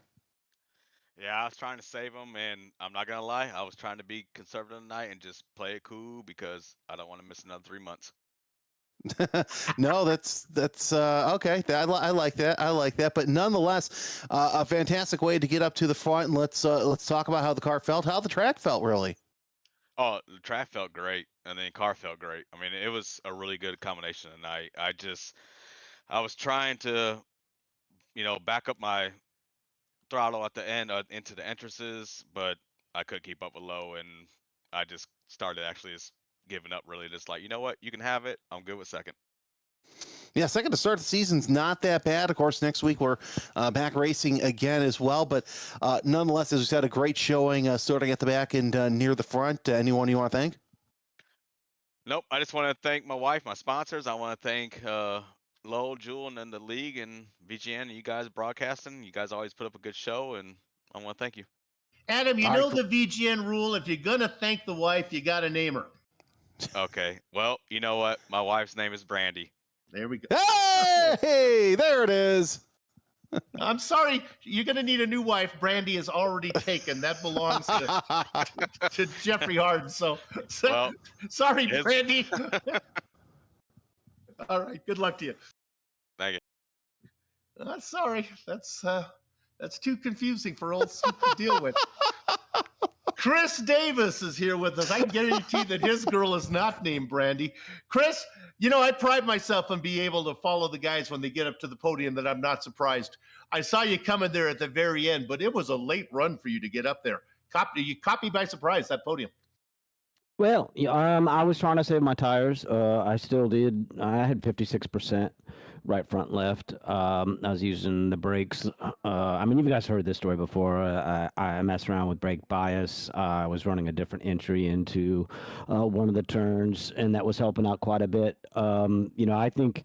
Yeah, I was trying to save them, and I'm not gonna lie, I was trying to be conservative tonight and just play it cool because I don't want to miss another 3 months. No, that's okay. I like that. I like that. But nonetheless, a fantastic way to get up to the front. And let's talk about how the car felt, how the track felt, really. Oh, the track felt great, and then car felt great. I mean, it was a really good combination tonight. I was trying to, back up my throttle at the end into the entrances, but I couldn't keep up with Low, and I just started actually just giving up, really, just like, you know what, you can have it. I'm good with second. Yeah, second to start the season's not that bad. Of course, next week we're back racing again as well. But nonetheless, as we said, a great showing starting at the back and near the front. Anyone you want to thank? Nope. I just want to thank my wife, my sponsors. I want to thank Lowell, Jewel, and then the league and VGN and you guys broadcasting. You guys always put up a good show, and I want to thank you. Adam, you know the VGN rule. If you're going to thank the wife, you got to name her. Okay. Well, you know what? My wife's name is Brandy. There we go. Hey, there it is. I'm sorry. You're going to need a new wife. Brandy is already taken. That belongs to Jeffrey Harden. So Well, sorry, Brandy. All right. Good luck to you. Thank you. Sorry, that's too confusing for old Soup to deal with. Chris Davis is here with us. I can guarantee that his girl is not named Brandy. Chris, I pride myself on being able to follow the guys when they get up to the podium, that I'm not surprised. I saw you coming there at the very end, but it was a late run for you to get up there. You caught me by surprise, that podium. Well, I was trying to save my tires. I still did. I had 56% right front left. I was using the brakes. I mean, you guys heard this story before. I messed around with brake bias. I was running a different entry into one of the turns, and that was helping out quite a bit. I think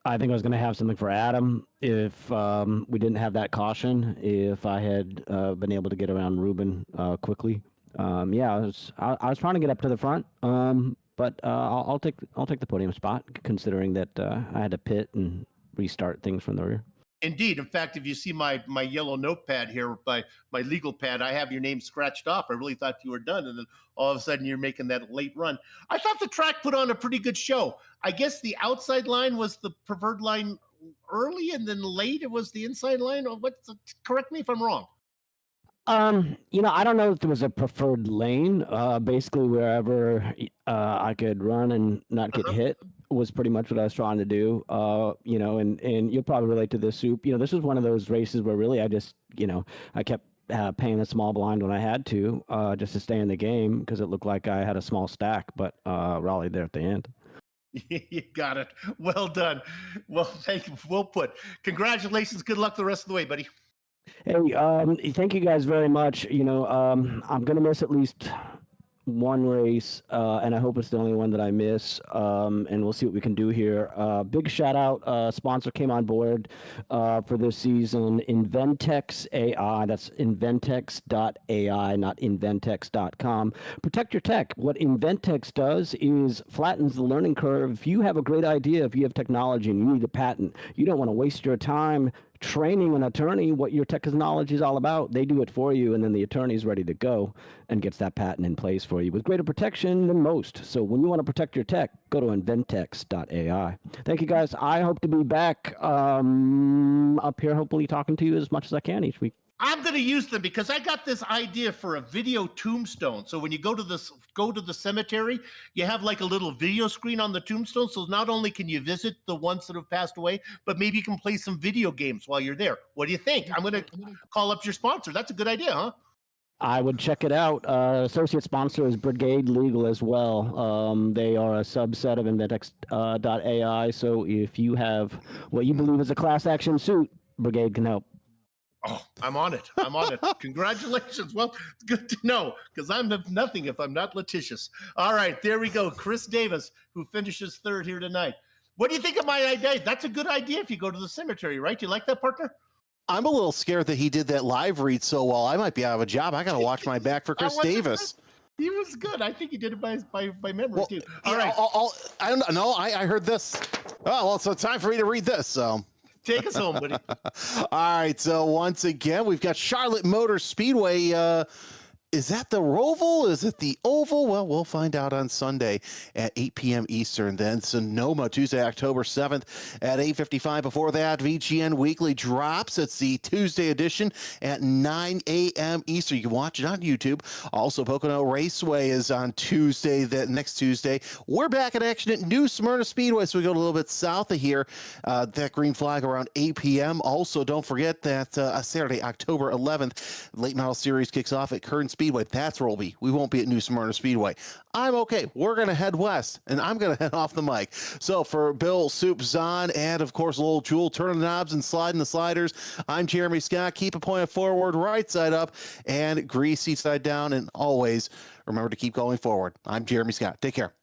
I was going to have something for Adam if we didn't have that caution. If I had been able to get around Ruben quickly. I was trying to get up to the front, but I'll take the podium spot, considering that I had to pit and restart things from the rear. Indeed. In fact, if you see my yellow notepad here, my legal pad, I have your name scratched off. I really thought you were done, and then all of a sudden you're making that late run. I thought the track put on a pretty good show. I guess the outside line was the preferred line early, and then late it was the inside line. Correct me if I'm wrong. I don't know if there was a preferred lane. Basically, wherever I could run and not get hit was pretty much what I was trying to do. And you'll probably relate to this, Soup. This was one of those races where really I just, I kept paying a small blind when I had to, just to stay in the game, because it looked like I had a small stack, but rallied there at the end. You got it. Well done. Well, thank you. Well put. Congratulations. Good luck the rest of the way, buddy. Hey, thank you guys very much. I'm going to miss at least one race, and I hope it's the only one that I miss, and we'll see what we can do here. Big shout out, sponsor came on board for this season, Inventex AI. That's inventex.ai, not inventex.com. Protect your tech. What Inventex does is flattens the learning curve. If you have a great idea, if you have technology and you need a patent, you don't want to waste your time training an attorney what your technology is all about. They do it for you, and then the attorney's ready to go and gets that patent in place for you with greater protection than most. So when you want to protect your tech, go to inventex.ai. Thank you, guys. I hope to be back up here, hopefully talking to you as much as I can each week. I'm going to use them because I got this idea for a video tombstone. So when you go to the cemetery, you have like a little video screen on the tombstone. So not only can you visit the ones that have passed away, but maybe you can play some video games while you're there. What do you think? I'm going to call up your sponsor. That's a good idea, huh? I would check it out. Associate sponsor is Brigade Legal as well. They are a subset of Inventex.ai. So if you have what you believe is a class action suit, Brigade can help. Oh, I'm on it. Congratulations. Well, it's good to know, because I'm nothing if I'm not litigious. All right, there we go. Chris Davis, who finishes third here tonight. What do you think of my idea? That's a good idea if you go to the cemetery, right? You like that, partner? I'm a little scared that he did that live read so well. I might be out of a job. I got to watch my back for Chris Davis. He was good. I think he did it by memory, too. All right. I don't know. I heard this. Oh, well, so it's time for me to read this, so... Take us home, buddy. All right. So once again, we've got Charlotte Motor Speedway. Is that the Roval? Is it the Oval? Well, we'll find out on Sunday at 8 p.m. Eastern. Then Sonoma, Tuesday, October 7th at 8:55. Before that, VGN Weekly drops. It's the Tuesday edition at 9 a.m. Eastern. You can watch it on YouTube. Also, Pocono Raceway is on Tuesday, that next Tuesday. We're back in action at New Smyrna Speedway, so we go a little bit south of here. That green flag around 8 p.m. Also, don't forget that Saturday, October 11th, Late Model Series kicks off at Kern Speedway. That's where we'll be. We won't be at New Smyrna Speedway. I'm okay. We're going to head west, and I'm going to head off the mic. So for Bill, Soup, Zahn, and of course, Lil Jewel, turning the knobs and sliding the sliders, I'm Jeremy Scott. Keep it pointed forward, right side up, and grease seat side down. And always remember to keep going forward. I'm Jeremy Scott. Take care.